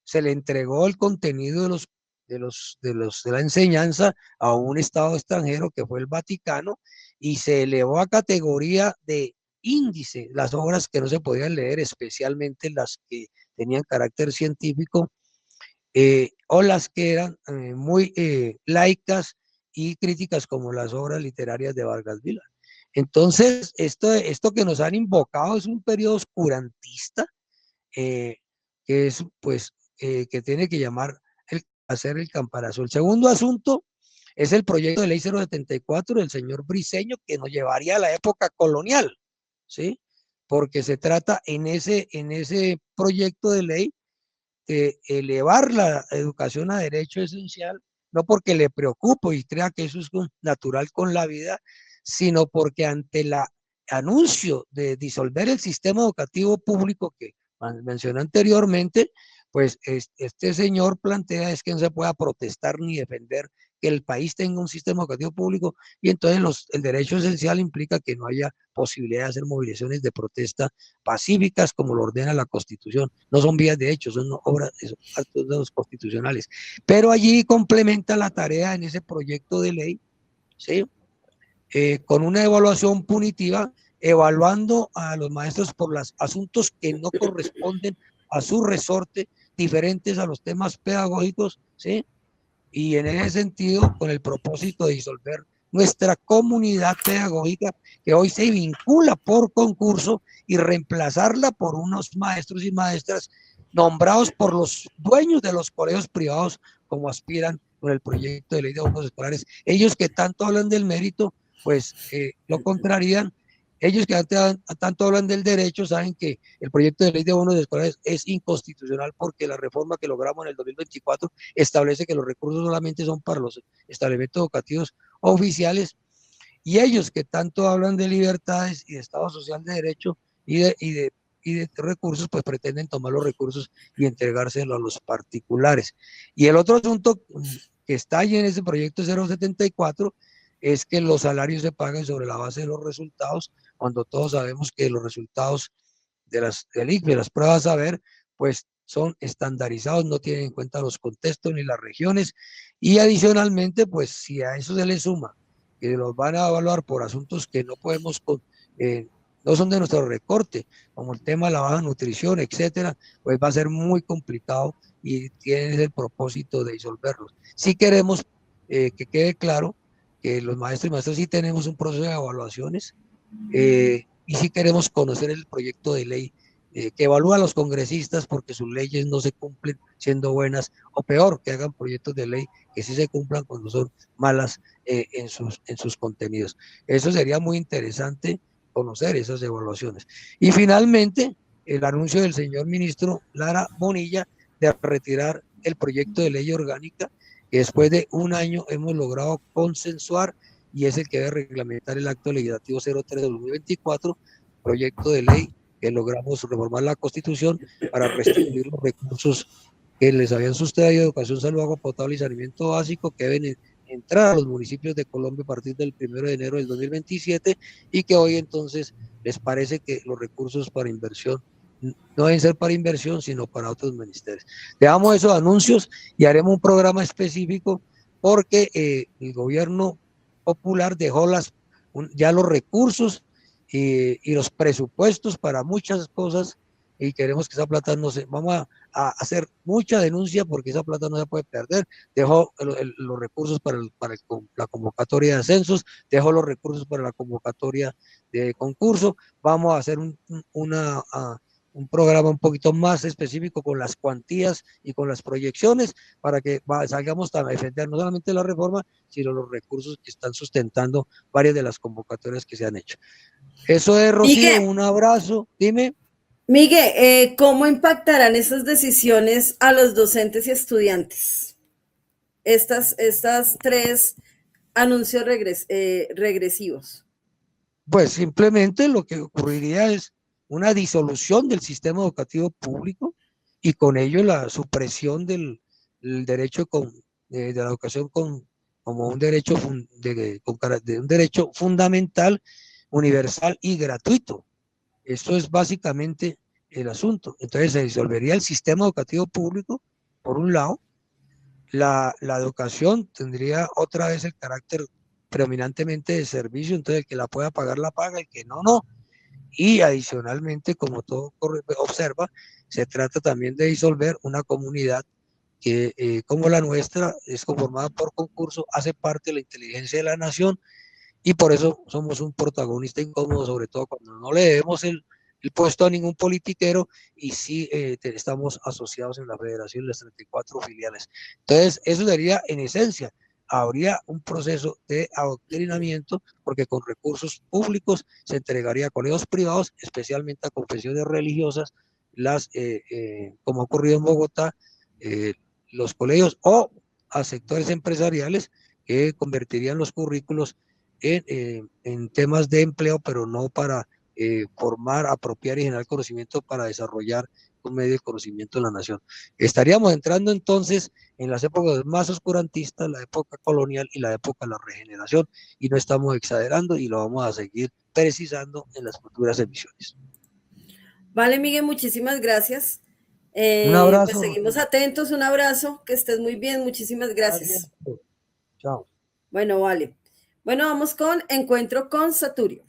se le entregó el contenido de la enseñanza a un estado extranjero que fue el Vaticano, y se elevó a categoría de índice las obras que no se podían leer, especialmente las que tenían carácter científico, o las que eran muy laicas y críticas, como las obras literarias de Vargas Vila. Entonces, esto que nos han invocado es un periodo oscurantista, que es, pues, que tiene que hacer el campanazo. El segundo asunto es el proyecto de ley 074 del señor Briceño, que nos llevaría a la época colonial, ¿sí? Porque se trata en ese proyecto de ley de elevar la educación a derecho esencial, no porque le preocupe y crea que eso es natural con la vida, sino porque ante el anuncio de disolver el sistema educativo público que mencioné anteriormente, pues este señor plantea es que no se pueda protestar ni defender que el país tenga un sistema educativo público, y entonces el derecho esencial implica que no haya posibilidad de hacer movilizaciones de protesta pacíficas como lo ordena la Constitución. No son vías de hecho, son actos constitucionales. Pero allí complementa la tarea en ese proyecto de ley, ¿sí? Con una evaluación punitiva, evaluando a los maestros por los asuntos que no corresponden a su resorte, diferentes a los temas pedagógicos, ¿sí? Y en ese sentido, con el propósito de disolver nuestra comunidad pedagógica, que hoy se vincula por concurso, y reemplazarla por unos maestros y maestras nombrados por los dueños de los colegios privados, como aspiran con el proyecto de ley de bonos escolares. Ellos que tanto hablan del mérito, pues lo contrarían. Ellos que tanto hablan del derecho saben que el proyecto de ley de bonos escolares es inconstitucional, porque la reforma que logramos en el 2024 establece que los recursos solamente son para los establecimientos educativos oficiales, y ellos que tanto hablan de libertades y de Estado social de derecho y de recursos, pues pretenden tomar los recursos y entregárselos a los particulares. Y el otro asunto que está ahí en ese proyecto 074 es que los salarios se paguen sobre la base de los resultados, cuando todos sabemos que los resultados del ICFES, de las pruebas a ver, pues son estandarizados, no tienen en cuenta los contextos ni las regiones, y adicionalmente, pues si a eso se le suma que los van a evaluar por asuntos que no podemos, no son de nuestro recorte, como el tema de la baja nutrición, etcétera, pues va a ser muy complicado, y tiene el propósito de disolverlos. Si queremos que quede claro que los maestros y maestras sí tenemos un proceso de evaluaciones, y sí queremos conocer el proyecto de ley que evalúa a los congresistas porque sus leyes no se cumplen siendo buenas, o peor, que hagan proyectos de ley que sí se cumplan cuando son malas en sus contenidos. Eso sería muy interesante conocer esas evaluaciones. Y finalmente, el anuncio del señor ministro Lara Bonilla de retirar el proyecto de ley orgánica que después de un año hemos logrado consensuar, y es el que debe reglamentar el acto legislativo 03 de 2024, proyecto de ley que logramos reformar la Constitución para restituir los recursos que les habían sustraído educación, salud, agua potable y saneamiento básico, que deben entrar a los municipios de Colombia a partir del 1 de enero del 2027, y que hoy entonces les parece que los recursos para inversión no deben ser para inversión, sino para otros ministerios. Dejamos esos anuncios y haremos un programa específico, porque el gobierno popular dejó ya los recursos y los presupuestos para muchas cosas, y queremos que esa plata no se... Vamos a hacer mucha denuncia porque esa plata no se puede perder. Dejó los recursos para la convocatoria de ascensos, dejó los recursos para la convocatoria de concurso. Vamos a hacer un programa un poquito más específico con las cuantías y con las proyecciones para que salgamos a defender no solamente la reforma, sino los recursos que están sustentando varias de las convocatorias que se han hecho. Eso es, Rocío, Miguel, un abrazo. Dime. Miguel, ¿cómo impactarán esas decisiones a los docentes y estudiantes? Estas tres anuncios regresivos. Pues simplemente lo que ocurriría es una disolución del sistema educativo público y con ello la supresión del derecho de la educación como un derecho, de un derecho fundamental, universal y gratuito. Eso es básicamente el asunto. Entonces se disolvería el sistema educativo público, por un lado. La educación tendría otra vez el carácter predominantemente de servicio, entonces el que la pueda pagar la paga, el que no, no. Y adicionalmente, como todo observa, se trata también de disolver una comunidad que, como la nuestra, es conformada por concurso, hace parte de la inteligencia de la nación y por eso somos un protagonista incómodo, sobre todo cuando no le debemos el puesto a ningún politiquero y sí estamos asociados en la federación de las 34 filiales. Entonces, eso sería en esencia, habría un proceso de adoctrinamiento porque con recursos públicos se entregaría a colegios privados, especialmente a confesiones religiosas, como ha ocurrido en Bogotá, los colegios o a sectores empresariales que convertirían los currículos en temas de empleo, pero no para formar, apropiar y generar conocimiento para desarrollar un medio de conocimiento de la nación. Estaríamos entrando entonces en las épocas más oscurantistas, la época colonial y la época de la regeneración, y no estamos exagerando y lo vamos a seguir precisando en las futuras emisiones. Vale, Miguel, muchísimas gracias. Un abrazo. Pues seguimos atentos, un abrazo, que estés muy bien, muchísimas gracias. Chao. Bueno, vale. Bueno, vamos con Encuentro con Saturio.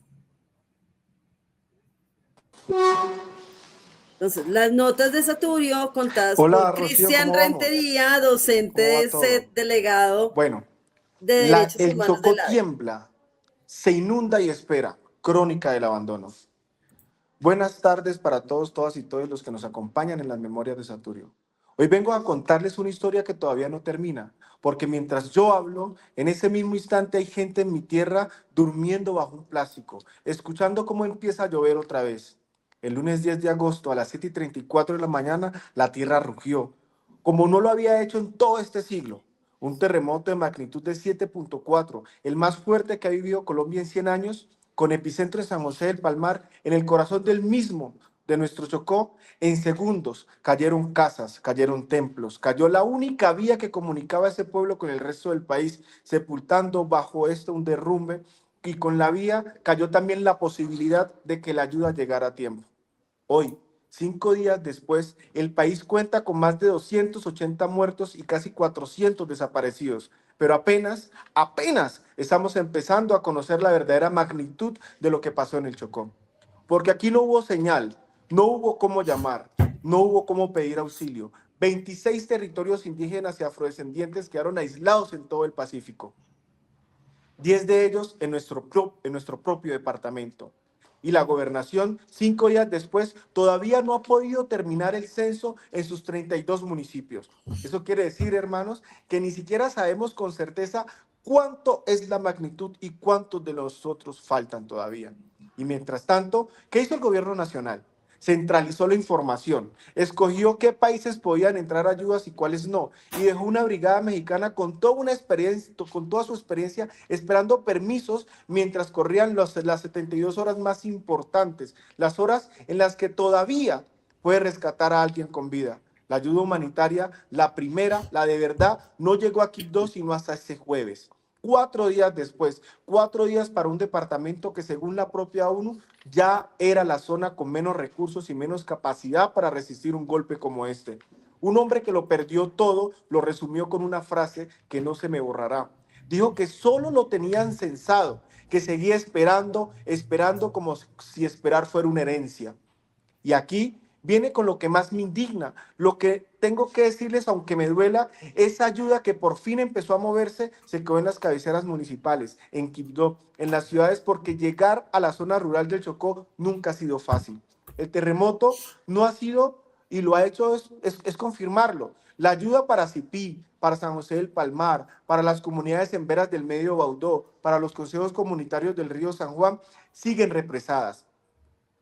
Entonces, las notas de Saturio contadas Hola, por Rocío, Cristian ¿cómo vamos? Rentería, docente ¿Cómo va de todo? SED, delegado Bueno, de Derechos el Humanos Chocó de la ADE. tiembla, se inunda y espera, crónica del abandono. Buenas tardes para todos, todas y todos los que nos acompañan en las memorias de Saturio. Hoy vengo a contarles una historia que todavía no termina, porque mientras yo hablo, en ese mismo instante hay gente en mi tierra durmiendo bajo un plástico, escuchando cómo empieza a llover otra vez. El lunes 10 de agosto a las 7:34 de la mañana, la tierra rugió, como no lo había hecho en todo este siglo. Un terremoto de magnitud de 7.4, el más fuerte que ha vivido Colombia en 100 años, con epicentro en San José del Palmar, en el corazón del mismo de nuestro Chocó. En segundos cayeron casas, cayeron templos, cayó la única vía que comunicaba a ese pueblo con el resto del país, sepultando bajo esto un derrumbe, y con la vía cayó también la posibilidad de que la ayuda llegara a tiempo. Hoy, 5 días después, el país cuenta con más de 280 muertos y casi 400 desaparecidos, pero apenas estamos empezando a conocer la verdadera magnitud de lo que pasó en el Chocó. Porque aquí no hubo señal, no hubo cómo llamar, no hubo cómo pedir auxilio. 26 territorios indígenas y afrodescendientes quedaron aislados en todo el Pacífico. 10 de ellos en nuestro propio departamento. Y la gobernación, 5 días después, todavía no ha podido terminar el censo en sus 32 municipios. Eso quiere decir, hermanos, que ni siquiera sabemos con certeza cuánto es la magnitud y cuántos de nosotros faltan todavía. Y mientras tanto, ¿qué hizo el gobierno nacional? Centralizó la información, escogió qué países podían entrar ayudas y cuáles no, y dejó una brigada mexicana con toda su experiencia, esperando permisos mientras corrían las 72 horas más importantes, las horas en las que todavía puede rescatar a alguien con vida. La ayuda humanitaria, la primera, la de verdad, no llegó a Quibdó sino hasta ese jueves. 4 días después, 4 días para un departamento que según la propia ONU ya era la zona con menos recursos y menos capacidad para resistir un golpe como este. Un hombre que lo perdió todo lo resumió con una frase que no se me borrará. Dijo que solo lo tenían censado, que seguía esperando como si esperar fuera una herencia. Y aquí viene con lo que más me indigna, lo que tengo que decirles, aunque me duela, esa ayuda que por fin empezó a moverse se quedó en las cabeceras municipales, en Quibdó, en las ciudades, porque llegar a la zona rural del Chocó nunca ha sido fácil. El terremoto no ha sido, y lo ha hecho es confirmarlo. La ayuda para Cipí, para San José del Palmar, para las comunidades en veras del Medio Baudó, para los consejos comunitarios del río San Juan, siguen represadas.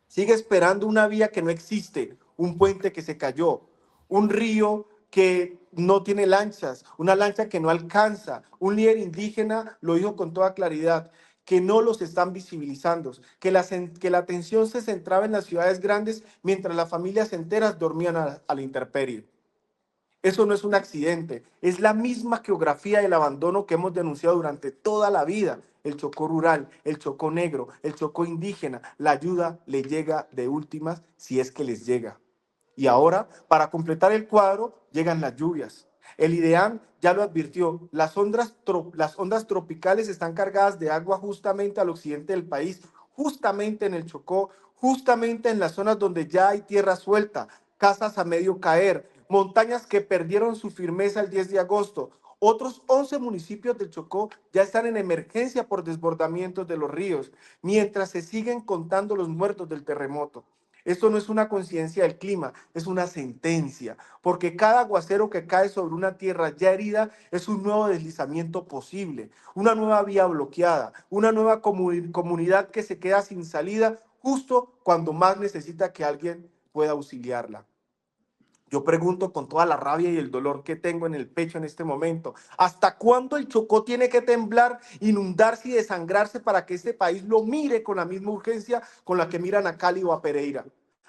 Sigue esperando una vía que no existe, un puente que se cayó, un río que no tiene lanchas, una lancha que no alcanza. Un líder indígena lo dijo con toda claridad, que no los están visibilizando, que la atención se centraba en las ciudades grandes mientras las familias enteras dormían a la intemperie. Eso no es un accidente, es la misma geografía del abandono que hemos denunciado durante toda la vida. El Chocó rural, el Chocó negro, el Chocó indígena, la ayuda le llega de últimas si es que les llega. Y ahora, para completar el cuadro, llegan las lluvias. El IDEAM ya lo advirtió, las ondas tropicales están cargadas de agua justamente al occidente del país, justamente en el Chocó, justamente en las zonas donde ya hay tierra suelta, casas a medio caer, montañas que perdieron su firmeza el 10 de agosto. Otros 11 municipios del Chocó ya están en emergencia por desbordamientos de los ríos, mientras se siguen contando los muertos del terremoto. Esto no es una conciencia del clima, es una sentencia, porque cada aguacero que cae sobre una tierra ya herida es un nuevo deslizamiento posible, una nueva vía bloqueada, una nueva comunidad que se queda sin salida justo cuando más necesita que alguien pueda auxiliarla. Yo pregunto con toda la rabia y el dolor que tengo en el pecho en este momento, ¿hasta cuándo el Chocó tiene que temblar, inundarse y desangrarse para que este país lo mire con la misma urgencia con la que miran a Cali o a Pereira?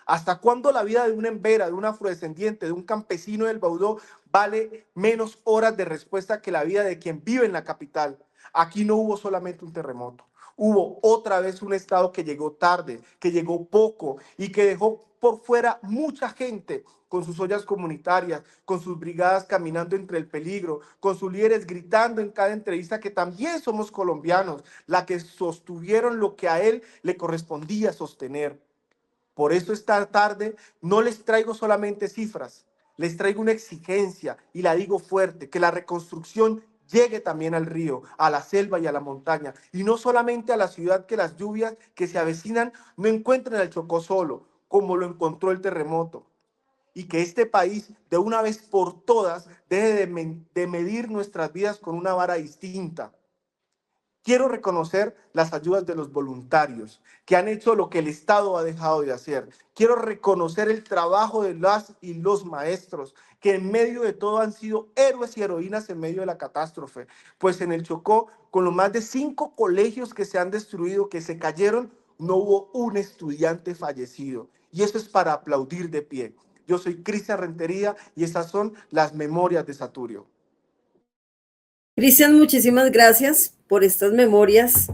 ¿Hasta cuándo la vida de una embera, de un afrodescendiente, de un campesino del Baudó vale menos horas de respuesta que la vida de quien vive en la capital? Aquí no hubo solamente un terremoto, hubo otra vez un estado que llegó tarde, que llegó poco y que dejó por fuera mucha gente con sus ollas comunitarias, con sus brigadas caminando entre el peligro, con sus líderes gritando en cada entrevista que también somos colombianos, la que sostuvieron lo que a él le correspondía sostener. Por eso esta tarde no les traigo solamente cifras, les traigo una exigencia y la digo fuerte, que la reconstrucción llegue también al río, a la selva y a la montaña, y no solamente a la ciudad, que las lluvias que se avecinan no encuentren al Chocó solo, como lo encontró el terremoto, y que este país de una vez por todas deje de medir nuestras vidas con una vara distinta. Quiero reconocer las ayudas de los voluntarios que han hecho lo que el Estado ha dejado de hacer. Quiero reconocer el trabajo de las y los maestros que en medio de todo han sido héroes y heroínas en medio de la catástrofe. Pues en el Chocó, con los más de 5 colegios que se han destruido, que se cayeron, no hubo un estudiante fallecido. Y eso es para aplaudir de pie. Yo soy Cristian Rentería y estas son las memorias de Saturio. Cristian, muchísimas gracias por estas memorias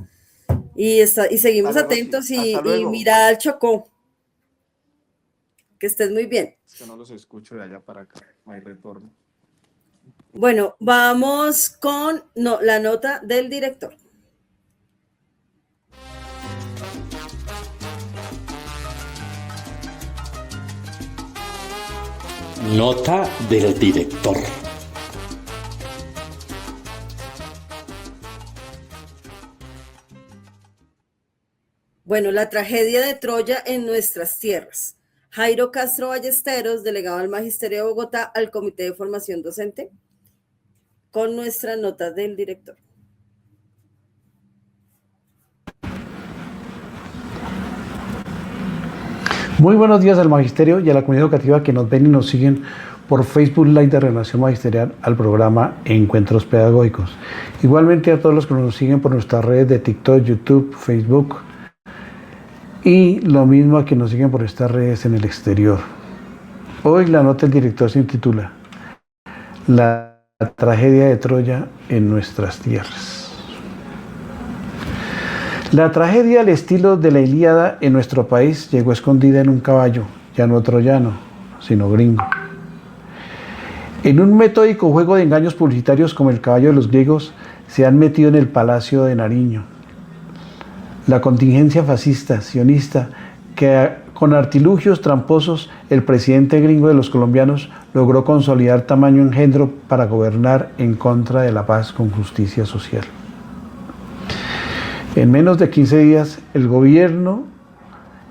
y seguimos atentos y mira al Chocó. Que estés muy bien. Es que no los escucho de allá para acá, no hay retorno. Bueno, vamos con la nota del director. Nota del director. Bueno, la tragedia de Troya en nuestras tierras. Jairo Castro Ballesteros, delegado del Magisterio de Bogotá, al Comité de Formación Docente, con nuestra nota del director. Muy buenos días al Magisterio y a la comunidad educativa que nos ven y nos siguen por Facebook Live de Renovación Magisterial al programa Encuentros Pedagógicos. Igualmente a todos los que nos siguen por nuestras redes de TikTok, YouTube, Facebook y lo mismo a que nos siguen por estas redes en el exterior. Hoy la nota del director se intitula La tragedia de Troya en nuestras tierras. La tragedia al estilo de la Ilíada en nuestro país llegó escondida en un caballo, ya no troyano, sino gringo. En un metódico juego de engaños publicitarios como el caballo de los griegos, se han metido en el Palacio de Nariño. La contingencia fascista, sionista, que con artilugios tramposos el presidente gringo de los colombianos logró consolidar tamaño engendro para gobernar en contra de la paz con justicia social. En menos de 15 días, el gobierno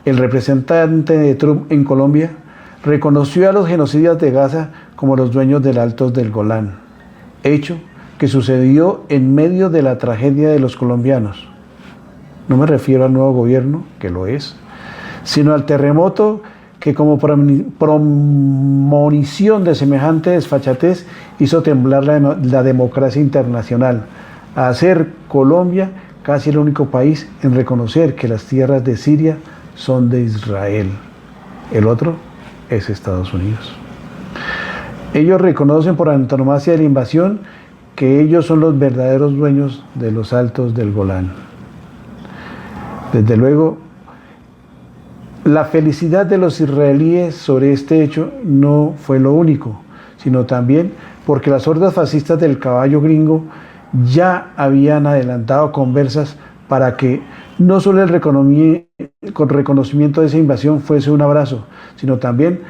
el representante de Trump en Colombia, reconoció a los genocidas de Gaza como los dueños del Altos del Golán, hecho que sucedió en medio de la tragedia de los colombianos. No me refiero al nuevo gobierno, que lo es, sino al terremoto que como premonición de semejante desfachatez hizo temblar la democracia internacional, a hacer Colombia casi el único país en reconocer que las tierras de Siria son de Israel. El otro es Estados Unidos. Ellos reconocen por antonomasia de la invasión que ellos son los verdaderos dueños de los Altos del Golán. Desde luego, la felicidad de los israelíes sobre este hecho no fue lo único, sino también porque las hordas fascistas del caballo gringo ya habían adelantado conversas para que no solo el reconocimiento de esa invasión fuese un abrazo, sino también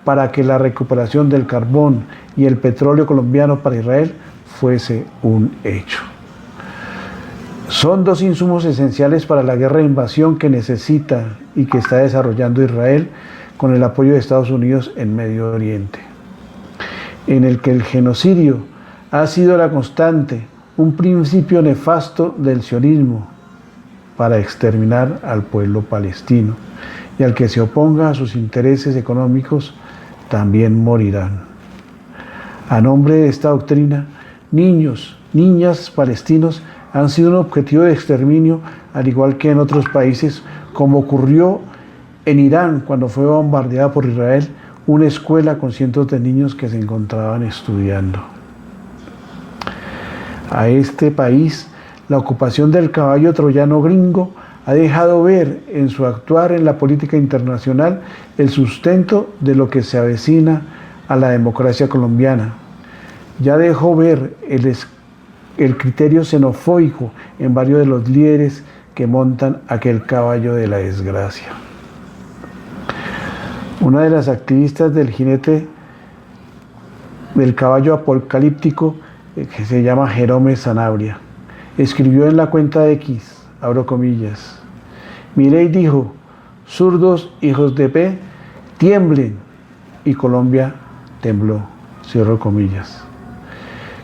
para que la recuperación del carbón y el petróleo colombiano para Israel fuese un hecho. Son dos insumos esenciales para la guerra de invasión que necesita y que está desarrollando Israel con el apoyo de Estados Unidos en Medio Oriente, en el que el genocidio ha sido la constante, un principio nefasto del sionismo para exterminar al pueblo palestino, y al que se oponga a sus intereses económicos también morirán. A nombre de esta doctrina, niños, niñas palestinos han sido un objetivo de exterminio, al igual que en otros países, como ocurrió en Irán cuando fue bombardeada por Israel una escuela con cientos de niños que se encontraban estudiando. A este país, la ocupación del caballo troyano gringo ha dejado ver en su actuar en la política internacional el sustento de lo que se avecina a la democracia colombiana. Ya dejó ver el criterio xenofóbico en varios de los líderes que montan aquel caballo de la desgracia. Una de las activistas del jinete del caballo apocalíptico, que se llama Jerome Sanabria, escribió en la cuenta de X, abro comillas, Milei dijo, zurdos hijos de P, tiemblen, y Colombia tembló, cierro comillas.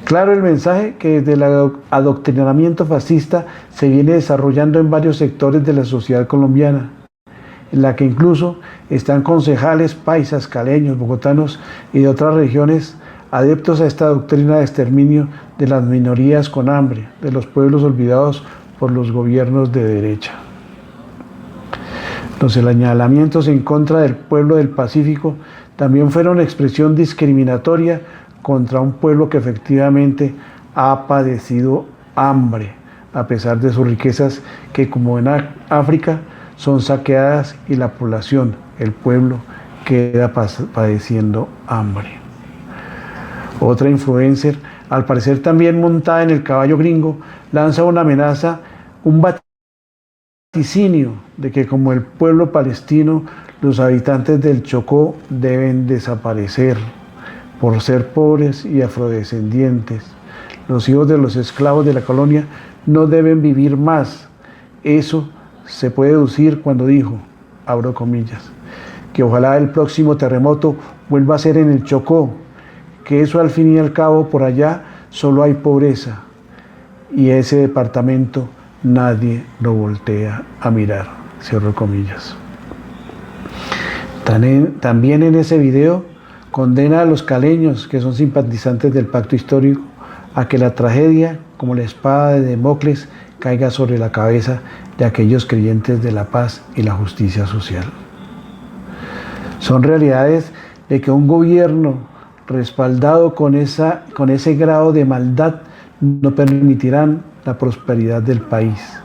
Claro el mensaje que desde el adoctrinamiento fascista se viene desarrollando en varios sectores de la sociedad colombiana, en la que incluso están concejales paisas, caleños, bogotanos y de otras regiones adeptos a esta doctrina de exterminio de las minorías con hambre, de los pueblos olvidados por los gobiernos de derecha. Los señalamientos en contra del pueblo del Pacífico también fueron expresión discriminatoria contra un pueblo que efectivamente ha padecido hambre, a pesar de sus riquezas que, como en África, son saqueadas y la población, el pueblo, queda padeciendo hambre. Otra influencer, al parecer también montada en el caballo gringo, lanza una amenaza, un vaticinio de que como el pueblo palestino, los habitantes del Chocó deben desaparecer por ser pobres y afrodescendientes. Los hijos de los esclavos de la colonia no deben vivir más. Eso se puede deducir cuando dijo, abro comillas, que ojalá el próximo terremoto vuelva a ser en el Chocó, que eso al fin y al cabo por allá solo hay pobreza y ese departamento nadie lo voltea a mirar, cierro comillas. También en ese video condena a los caleños que son simpatizantes del pacto histórico a que la tragedia, como la espada de Damocles, caiga sobre la cabeza de aquellos creyentes de la paz y la justicia social. Son realidades de que un gobierno respaldado con ese grado de maldad no permitirán la prosperidad del país.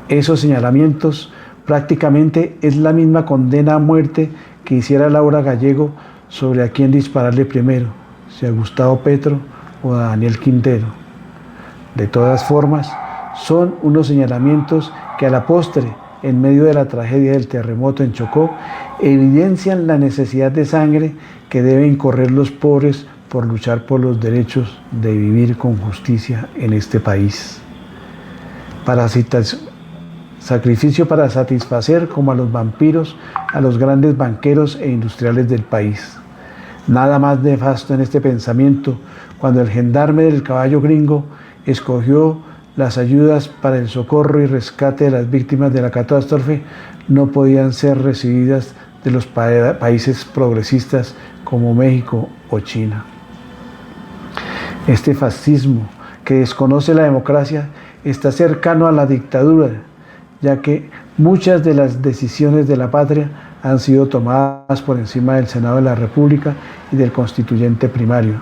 Esos señalamientos prácticamente es la misma condena a muerte que hiciera Laura Gallego sobre a quién dispararle primero, si a Gustavo Petro o a Daniel Quintero. De todas formas, son unos señalamientos que a la postre, en medio de la tragedia del terremoto en Chocó, evidencian la necesidad de sangre que deben correr los pobres por luchar por los derechos de vivir con justicia en este país. sacrificio para satisfacer como a los vampiros a los grandes banqueros e industriales del país. Nada más nefasto en este pensamiento cuando el gendarme del caballo gringo escogió las ayudas para el socorro y rescate de las víctimas de la catástrofe no podían ser recibidas de los países progresistas como México o China. Este fascismo que desconoce la democracia está cercano a la dictadura, ya que muchas de las decisiones de la patria han sido tomadas por encima del Senado de la República y del constituyente primario,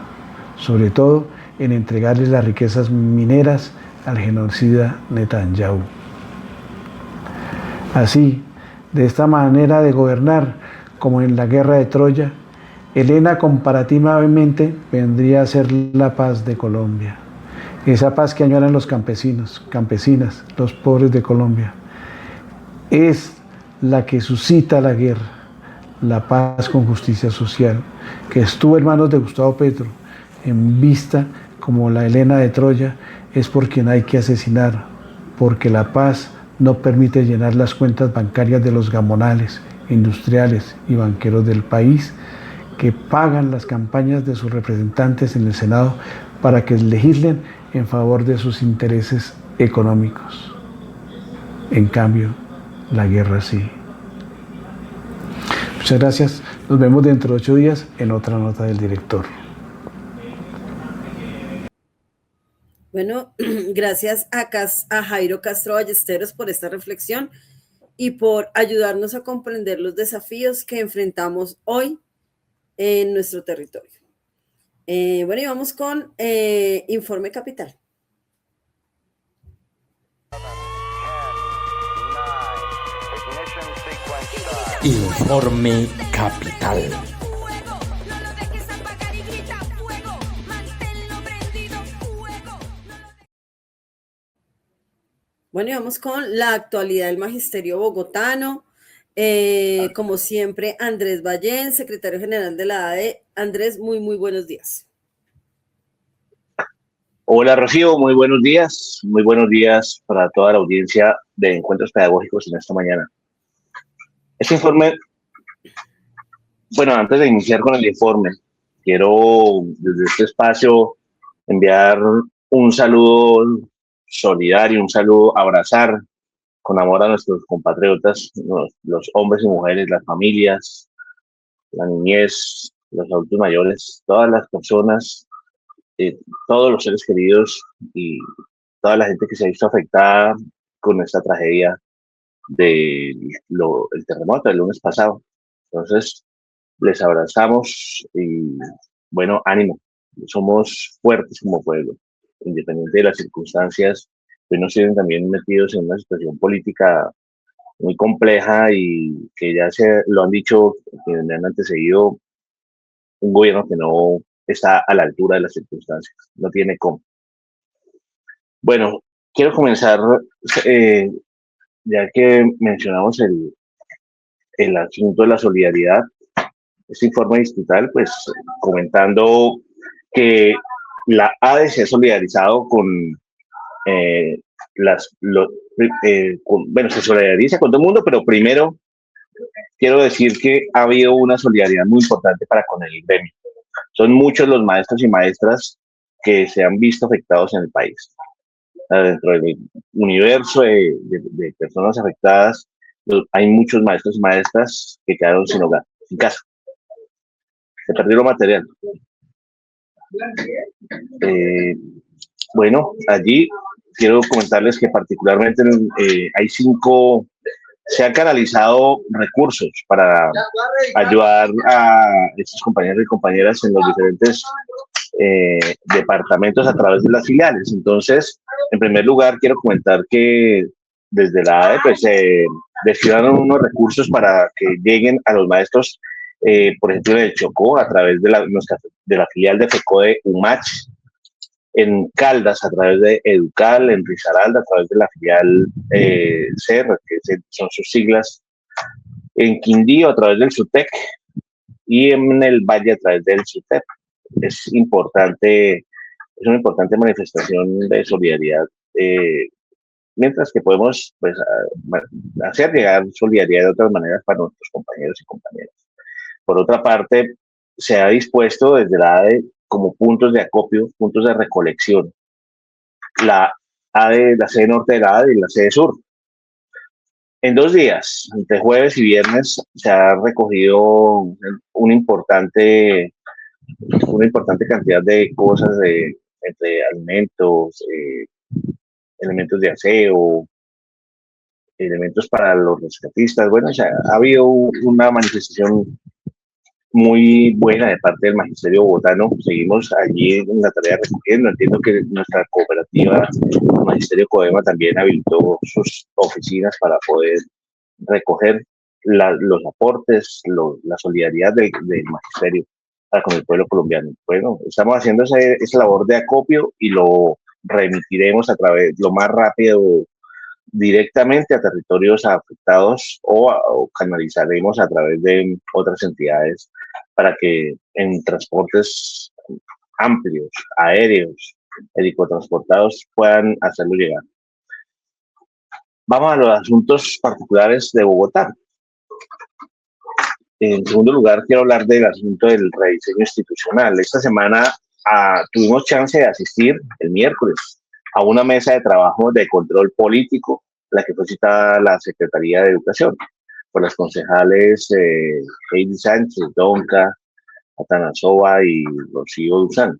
sobre todo en entregarles las riquezas mineras al genocida Netanyahu. Así, de esta manera de gobernar, como en la guerra de Troya, Elena comparativamente vendría a ser la paz de Colombia. Esa paz que añoran los campesinos, campesinas, los pobres de Colombia. Es la que suscita la guerra, la paz con justicia social, que estuvo en manos de Gustavo Petro, en vista como la Elena de Troya, es por quien hay que asesinar, porque la paz no permite llenar las cuentas bancarias de los gamonales, industriales y banqueros del país, que pagan las campañas de sus representantes en el Senado para que legislen en favor de sus intereses económicos. En cambio, la guerra sí. Muchas gracias. Nos vemos dentro de 8 días en otra nota del director. Bueno, gracias a Jairo Castro Ballesteros por esta reflexión y por ayudarnos a comprender los desafíos que enfrentamos hoy en nuestro territorio. Bueno, y vamos con Informe Capital. Informe Capital. Bueno, y vamos con la actualidad del magisterio bogotano. Como siempre, Andrés Ballén, secretario general de la ADE. Andrés, muy buenos días. Hola Rocío, muy buenos días. Muy buenos días para toda la audiencia de Encuentros Pedagógicos en esta mañana. Este informe, bueno, antes de iniciar con el informe, quiero desde este espacio enviar un saludo solidario, un saludo, abrazar con amor a nuestros compatriotas, los hombres y mujeres, las familias, la niñez, los adultos mayores, todas las personas, todos los seres queridos y toda la gente que se ha visto afectada con esta tragedia del terremoto del lunes pasado. Entonces, les abrazamos y, bueno, ánimo. Somos fuertes como pueblo, independiente de las circunstancias. Hoy nos tienen también metidos en una situación política muy compleja y que ya se lo han dicho quienes me han antecedido, un gobierno que no está a la altura de las circunstancias, no tiene cómo. Bueno, quiero comenzar, ya que mencionamos el asunto de la solidaridad, este informe distrital, pues comentando que la ADE se ha solidarizado con se solidariza con todo el mundo, pero primero quiero decir que ha habido una solidaridad muy importante para con el gremio. Son muchos los maestros y maestras que se han visto afectados en el país. Dentro del universo de personas afectadas, hay muchos maestros y maestras que quedaron sin hogar, sin casa. Se perdió lo material. Bueno, allí quiero comentarles que particularmente se han canalizado recursos para ayudar a estos compañeros y compañeras en los diferentes departamentos a través de las filiales. Entonces, en primer lugar, quiero comentar que desde la ADE pues, destinaron unos recursos para que lleguen a los maestros, por ejemplo, en el Chocó, a través de la filial de FECODE UMACH, en Caldas a través de Educal, en Risaralda a través de la filial CER, que son sus siglas, en Quindío a través del SUTEC y en el Valle a través del SUTEP. Es una importante manifestación de solidaridad mientras que podemos pues, hacer llegar solidaridad de otras maneras para nuestros compañeros y compañeras. Por otra parte, se ha dispuesto desde la ADE como puntos de acopio, puntos de recolección, la sede norte de la ADE y la sede sur. En 2 días, entre jueves y viernes, se ha recogido una importante cantidad de cosas, entre alimentos, elementos de aseo, elementos para los rescatistas. Bueno, o sea, ha habido una manifestación muy buena de parte del magisterio bogotano. Seguimos allí en la tarea recogiendo. Entiendo que nuestra cooperativa, el Magisterio Codema, también habilitó sus oficinas para poder recoger los aportes, la solidaridad del magisterio para con el pueblo colombiano. Bueno, estamos haciendo esa labor de acopio y lo remitiremos lo más rápido directamente a territorios afectados o canalizaremos a través de otras entidades para que en transportes amplios, aéreos, helicotransportados puedan hacerlo llegar. Vamos a los asuntos particulares de Bogotá. En segundo lugar, quiero hablar del asunto del rediseño institucional. Esta semana tuvimos chance de asistir el miércoles a una mesa de trabajo de control político, la que fue citada la Secretaría de Educación, por las concejales Heidi Sánchez, Donca, Atanasova y Rocío Duzán.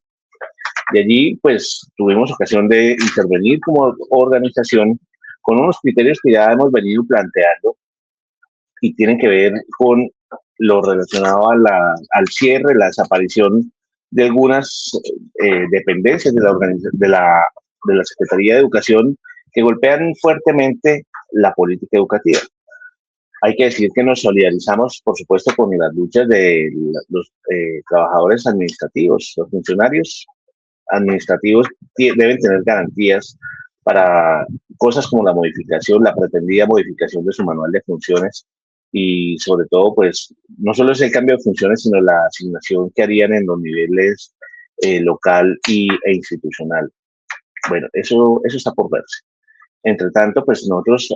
Y allí, pues, tuvimos ocasión de intervenir como organización con unos criterios que ya hemos venido planteando y tienen que ver con lo relacionado al cierre, la desaparición de algunas dependencias de la Secretaría de Educación que golpean fuertemente la política educativa. Hay que decir que nos solidarizamos, por supuesto, con las luchas de los trabajadores administrativos. Los funcionarios administrativos deben tener garantías para cosas como la pretendida modificación de su manual de funciones y sobre todo, pues, no solo es el cambio de funciones, sino la asignación que harían en los niveles local e institucional. Bueno, eso está por verse. Entre tanto, pues nosotros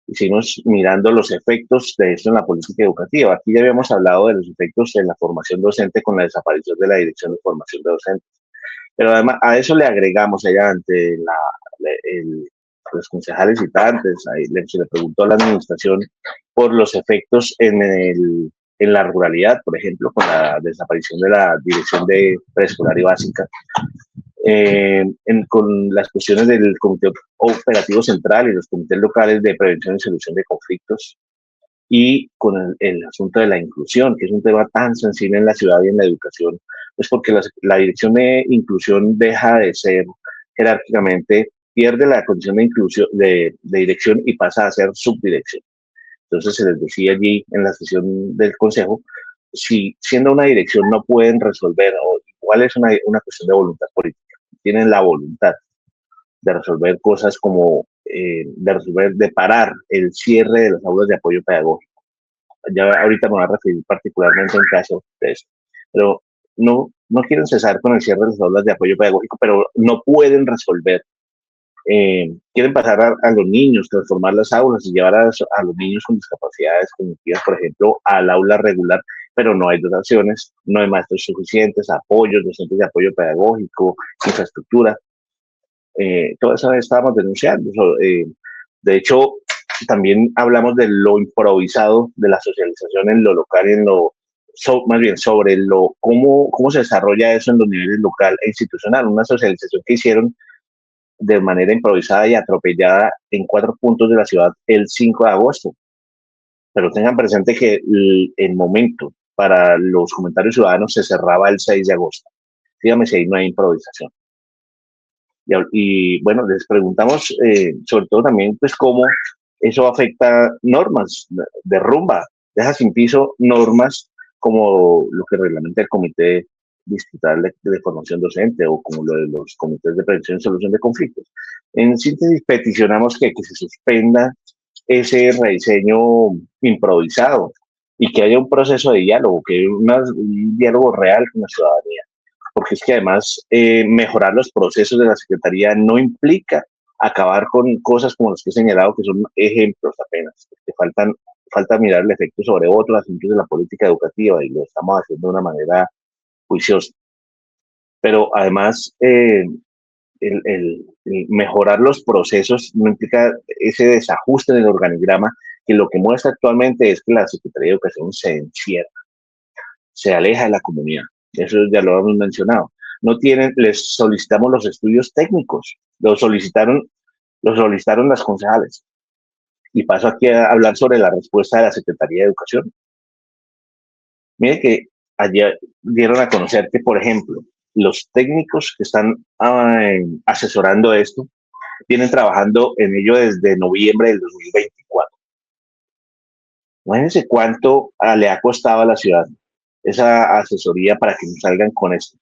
hicimos mirando los efectos de esto en la política educativa. Aquí ya habíamos hablado de los efectos en la formación docente con la desaparición de la Dirección de Formación de Docentes. Pero además a eso le agregamos allá ante los concejales citantes, se le preguntó a la administración por los efectos en la ruralidad, por ejemplo, con la desaparición de la Dirección de Preescolar y Básica, con las cuestiones del Comité Operativo Central y los comités locales de prevención y solución de conflictos, y con el asunto de la inclusión, que es un tema tan sensible en la ciudad y en la educación, pues porque la dirección de inclusión deja de ser jerárquicamente, pierde la condición de inclusión de dirección y pasa a ser subdirección. Entonces se les decía allí en la sesión del consejo, si siendo una dirección no pueden resolver, o igual es una cuestión de voluntad política, tienen la voluntad de resolver cosas como de parar el cierre de las aulas de apoyo pedagógico. Ya ahorita me voy a referir particularmente a un caso de eso, pero no quieren cesar con el cierre de las aulas de apoyo pedagógico, pero no pueden resolver. Quieren pasar a los niños, transformar las aulas y llevar a los niños con discapacidades cognitivas, por ejemplo, al aula regular, pero no hay dotaciones, no hay maestros suficientes, apoyos, docentes de apoyo pedagógico, infraestructura. Todo eso estábamos denunciando. De hecho, también hablamos de lo improvisado de la socialización en lo local y más bien sobre cómo se desarrolla eso en los niveles local e institucional. Una socialización que hicieron de manera improvisada y atropellada en 4 puntos de la ciudad el 5 de agosto. Pero tengan presente que el momento para los comentarios ciudadanos se cerraba el 6 de agosto. Dígame si ahí no hay improvisación. Y bueno, les preguntamos sobre todo también pues cómo eso afecta normas, derrumba, deja sin piso normas como lo que reglamenta el Comité Distrital de Formación Docente o como lo de los comités de prevención y solución de conflictos. En síntesis, peticionamos que se suspenda ese rediseño improvisado y que haya un proceso de diálogo, que haya un diálogo real con la ciudadanía. Porque es que además mejorar los procesos de la Secretaría no implica acabar con cosas como las que he señalado, que son ejemplos apenas, que falta mirar el efecto sobre otros asuntos de la política educativa y lo estamos haciendo de una manera juiciosa. Pero además, el mejorar los procesos no implica ese desajuste en el organigrama, que lo que muestra actualmente es que la Secretaría de Educación se encierra, se aleja de la comunidad. Eso ya lo hemos mencionado. No tienen, les solicitamos los estudios técnicos, los solicitaron las concejales. Y paso aquí a hablar sobre la respuesta de la Secretaría de Educación. Miren que ayer dieron a conocer que, por ejemplo, los técnicos que están asesorando esto vienen trabajando en ello desde noviembre del 2024. Imagínense cuánto le ha costado a la ciudad esa asesoría para que nos salgan con esto.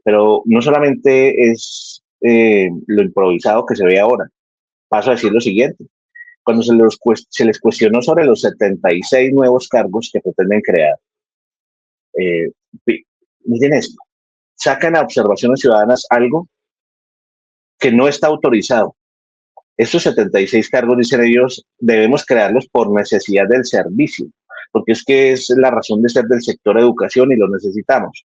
Pero no solamente es lo improvisado que se ve ahora. Paso a decir lo siguiente. Cuando se les cuestionó sobre los 76 nuevos cargos que pretenden crear, miren esto, sacan a observaciones ciudadanas algo que no está autorizado. Estos 76 cargos, dicen ellos, debemos crearlos por necesidad del servicio, porque es que es la razón de ser del sector educación y lo necesitamos.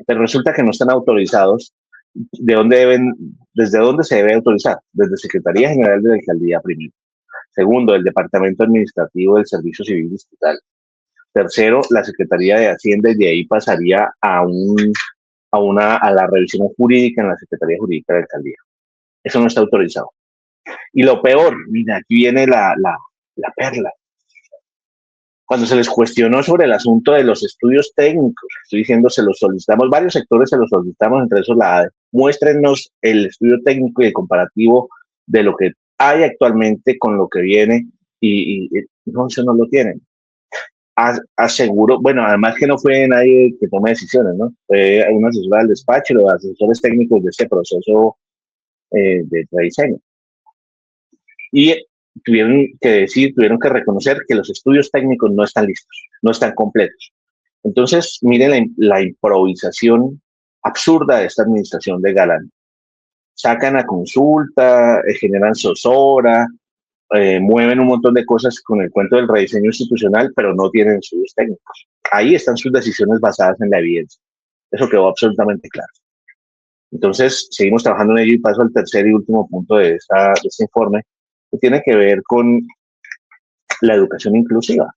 Pero resulta que no están autorizados. ¿Desde dónde se debe autorizar? Desde Secretaría General de la Alcaldía primero. Segundo, el Departamento Administrativo del Servicio Civil Distrital. Tercero, la Secretaría de Hacienda, y de ahí pasaría a la revisión jurídica en la Secretaría Jurídica de la Alcaldía. Eso no está autorizado. Y lo peor, mira, aquí viene la perla. Cuando se les cuestionó sobre el asunto de los estudios técnicos, estoy diciendo, se los solicitamos, varios sectores se los solicitamos, entre esos la ADE, muéstrenos el estudio técnico y el comparativo de lo que hay actualmente con lo que viene, y no, eso no lo tienen. Aseguro, bueno, además que no fue nadie que tome decisiones, ¿no? Fue una asesora del despacho y los asesores técnicos de este proceso de rediseño. Y tuvieron que reconocer que los estudios técnicos no están listos, no están completos. Entonces, miren la improvisación absurda de esta administración de Galán. Sacan a consulta, generan zozobra, mueven un montón de cosas con el cuento del rediseño institucional, pero no tienen estudios técnicos. Ahí están sus decisiones basadas en la evidencia. Eso quedó absolutamente claro. Entonces, seguimos trabajando en ello y paso al tercer y último punto de este informe, que tiene que ver con la educación inclusiva.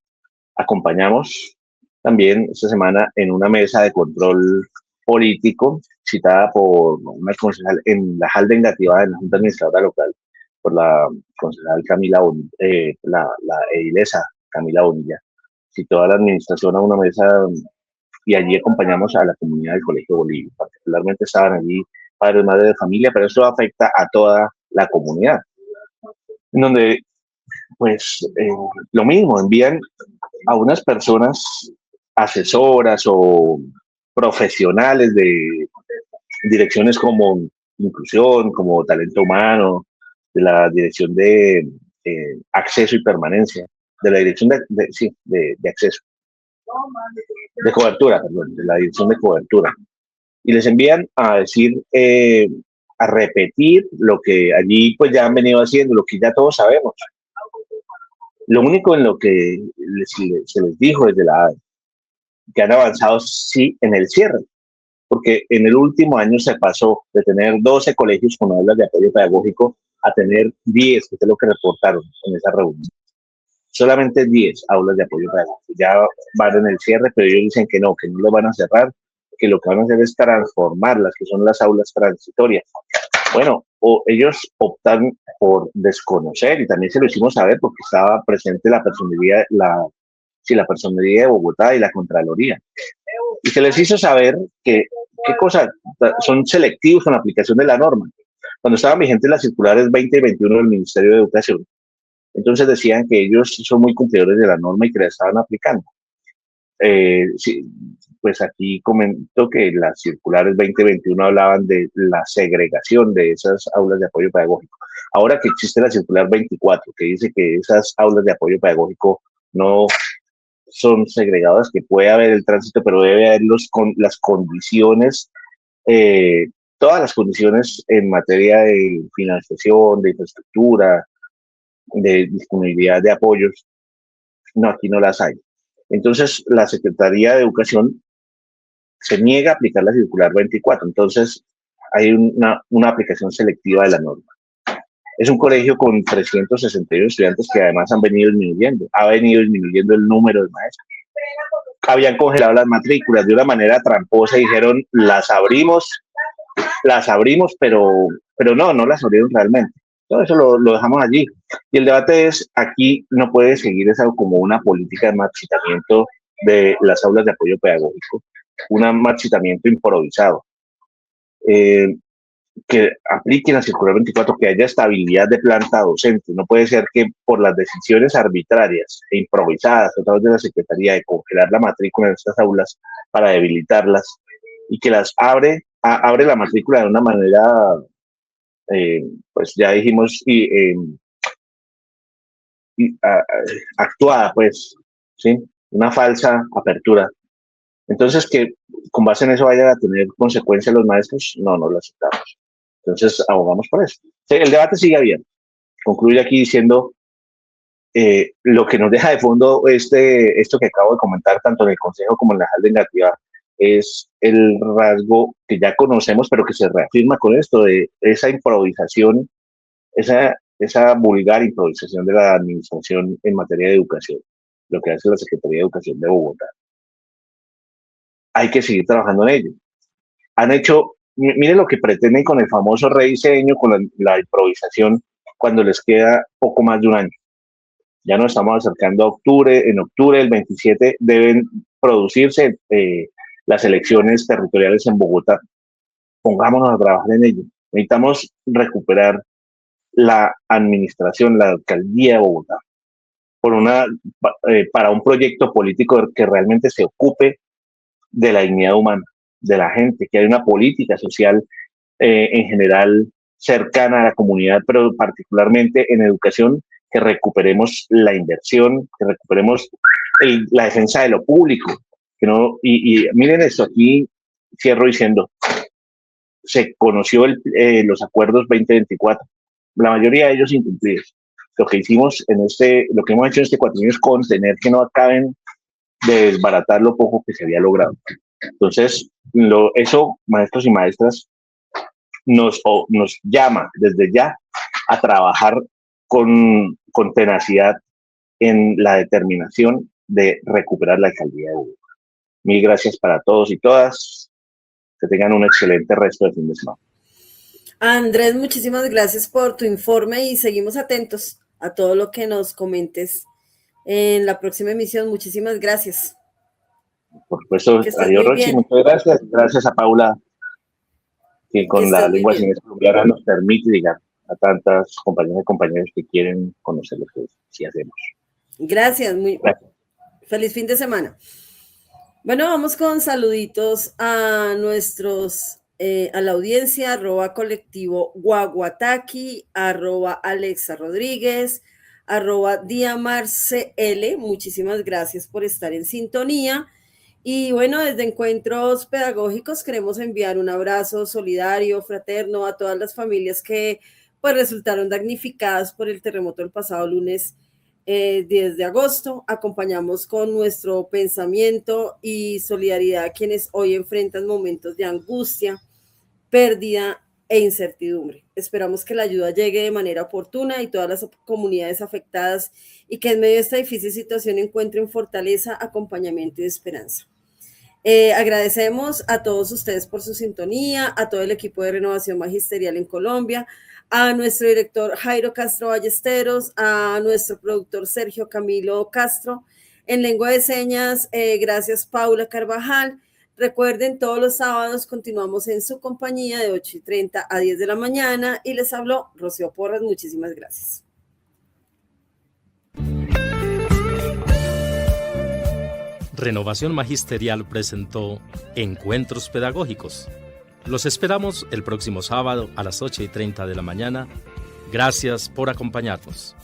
Acompañamos también esta semana en una mesa de control político citada por una concejal en la JAL de Engativá, en la Junta Administradora Local, por la concejal Camila Bonilla, la edilesa Camila Bonilla. Citó a la administración a una mesa y allí acompañamos a la comunidad del Colegio Bolivia. Particularmente estaban allí padres, madres de familia, pero eso afecta a toda la comunidad. En donde, pues, lo mismo, envían a unas personas asesoras o profesionales de direcciones como inclusión, como talento humano, de la dirección de acceso y permanencia, de la dirección de acceso, de cobertura, perdón, de la dirección de cobertura. Y les envían a decir, a repetir lo que allí pues ya han venido haciendo, lo que ya todos sabemos. Lo único en lo que se les dijo desde la ADE, que han avanzado sí en el cierre, porque en el último año se pasó de tener 12 colegios con aulas de apoyo pedagógico a tener 10, que es lo que reportaron en esa reunión. Solamente 10 aulas de apoyo pedagógico. Ya van en el cierre, pero ellos dicen que no lo van a cerrar, que lo que van a hacer es transformarlas, que son las aulas transitorias. Bueno, ellos optan por desconocer, y también se lo hicimos saber porque estaba presente la personería de Bogotá y la Contraloría. Y se les hizo saber que, ¿qué cosa? Son selectivos con la aplicación de la norma. Cuando estaban vigentes las circulares 20 y 21 del Ministerio de Educación, entonces decían que ellos son muy cumplidores de la norma y que la estaban aplicando. Sí, pues aquí comento que las circulares 2021 hablaban de la segregación de esas aulas de apoyo pedagógico. Ahora que existe la circular 24, que dice que esas aulas de apoyo pedagógico no son segregadas, que puede haber el tránsito, pero debe haber las condiciones todas las condiciones en materia de financiación, de infraestructura, de disponibilidad de apoyos, no, aquí no las hay. Entonces, la Secretaría de Educación se niega a aplicar la circular 24, entonces hay una aplicación selectiva de la norma. Es un colegio con 361 estudiantes que además ha venido disminuyendo el número de maestros. Habían congelado las matrículas de una manera tramposa y dijeron, las abrimos, pero no las abrieron realmente. Todo eso lo dejamos allí. Y el debate es, aquí no puede seguir eso como una política de marchitamiento de las aulas de apoyo pedagógico, un marchitamiento improvisado. Que apliquen la circular 24, que haya estabilidad de planta docente. No puede ser que por las decisiones arbitrarias e improvisadas a través de la Secretaría de congelar la matrícula en estas aulas para debilitarlas y que las abre la matrícula de una manera, pues ya dijimos, actuada, pues, ¿sí? Una falsa apertura. Entonces, que con base en eso vayan a tener consecuencias los maestros, no lo aceptamos. Entonces, abogamos por eso. El debate sigue abierto. Concluye aquí diciendo lo que nos deja de fondo esto que acabo de comentar, tanto en el Consejo como en la Jal de Engativá, es el rasgo que ya conocemos, pero que se reafirma con esto de esa improvisación, esa vulgar improvisación de la administración en materia de educación, lo que hace la Secretaría de Educación de Bogotá. Hay que seguir trabajando en ello. Han hecho, miren lo que pretenden con el famoso rediseño, con la improvisación, cuando les queda poco más de un año. Ya nos estamos acercando a octubre. En octubre del 27 deben producirse las elecciones territoriales en Bogotá. Pongámonos a trabajar en ello. Necesitamos recuperar la administración, la alcaldía de Bogotá, para un proyecto político que realmente se ocupe de la dignidad humana, de la gente, que haya una política social en general cercana a la comunidad, pero particularmente en educación, que recuperemos la inversión, que recuperemos la defensa de lo público. Que no, y miren esto, aquí cierro diciendo, se conoció los acuerdos 2024, la mayoría de ellos incumplidos. Lo que hicimos lo que hemos hecho en este cuatrienio es contener que no acaben de desbaratar lo poco que se había logrado. Entonces, eso, maestros y maestras, nos llama desde ya a trabajar con tenacidad en la determinación de recuperar la alcaldía de Bogotá. Mil gracias para todos y todas. Que tengan un excelente resto de fin de semana. Andrés, muchísimas gracias por tu informe y seguimos atentos a todo lo que nos comentes en la próxima emisión. Muchísimas gracias. Por supuesto, adiós, Rochi, muchas gracias. Gracias a Paula, que con la lengua de señas colombiana nos permite llegar a tantas compañeras y compañeros que quieren conocer lo que sí hacemos. Gracias, gracias. Feliz fin de semana. Bueno, vamos con saluditos a a la audiencia, @colectivo Guaguataqui, @Alexa Rodríguez, @DiamarCL. Muchísimas gracias por estar en sintonía. Y bueno, desde Encuentros Pedagógicos queremos enviar un abrazo solidario, fraterno a todas las familias que pues resultaron damnificadas por el terremoto del pasado lunes 10 de agosto. Acompañamos con nuestro pensamiento y solidaridad a quienes hoy enfrentan momentos de angustia, pérdida e incertidumbre. Esperamos que la ayuda llegue de manera oportuna y todas las comunidades afectadas y que en medio de esta difícil situación encuentren fortaleza, acompañamiento y esperanza. Agradecemos a todos ustedes por su sintonía, a todo el equipo de Renovación Magisterial en Colombia, a nuestro director Jairo Castro Ballesteros, a nuestro productor Sergio Camilo Castro. En lengua de señas, gracias Paula Carvajal. Recuerden, todos los sábados continuamos en su compañía de 8:30 a 10 de la mañana y les habló Rocío Porras. Muchísimas gracias. Renovación Magisterial presentó Encuentros Pedagógicos. Los esperamos el próximo sábado a las 8:30 de la mañana. Gracias por acompañarnos.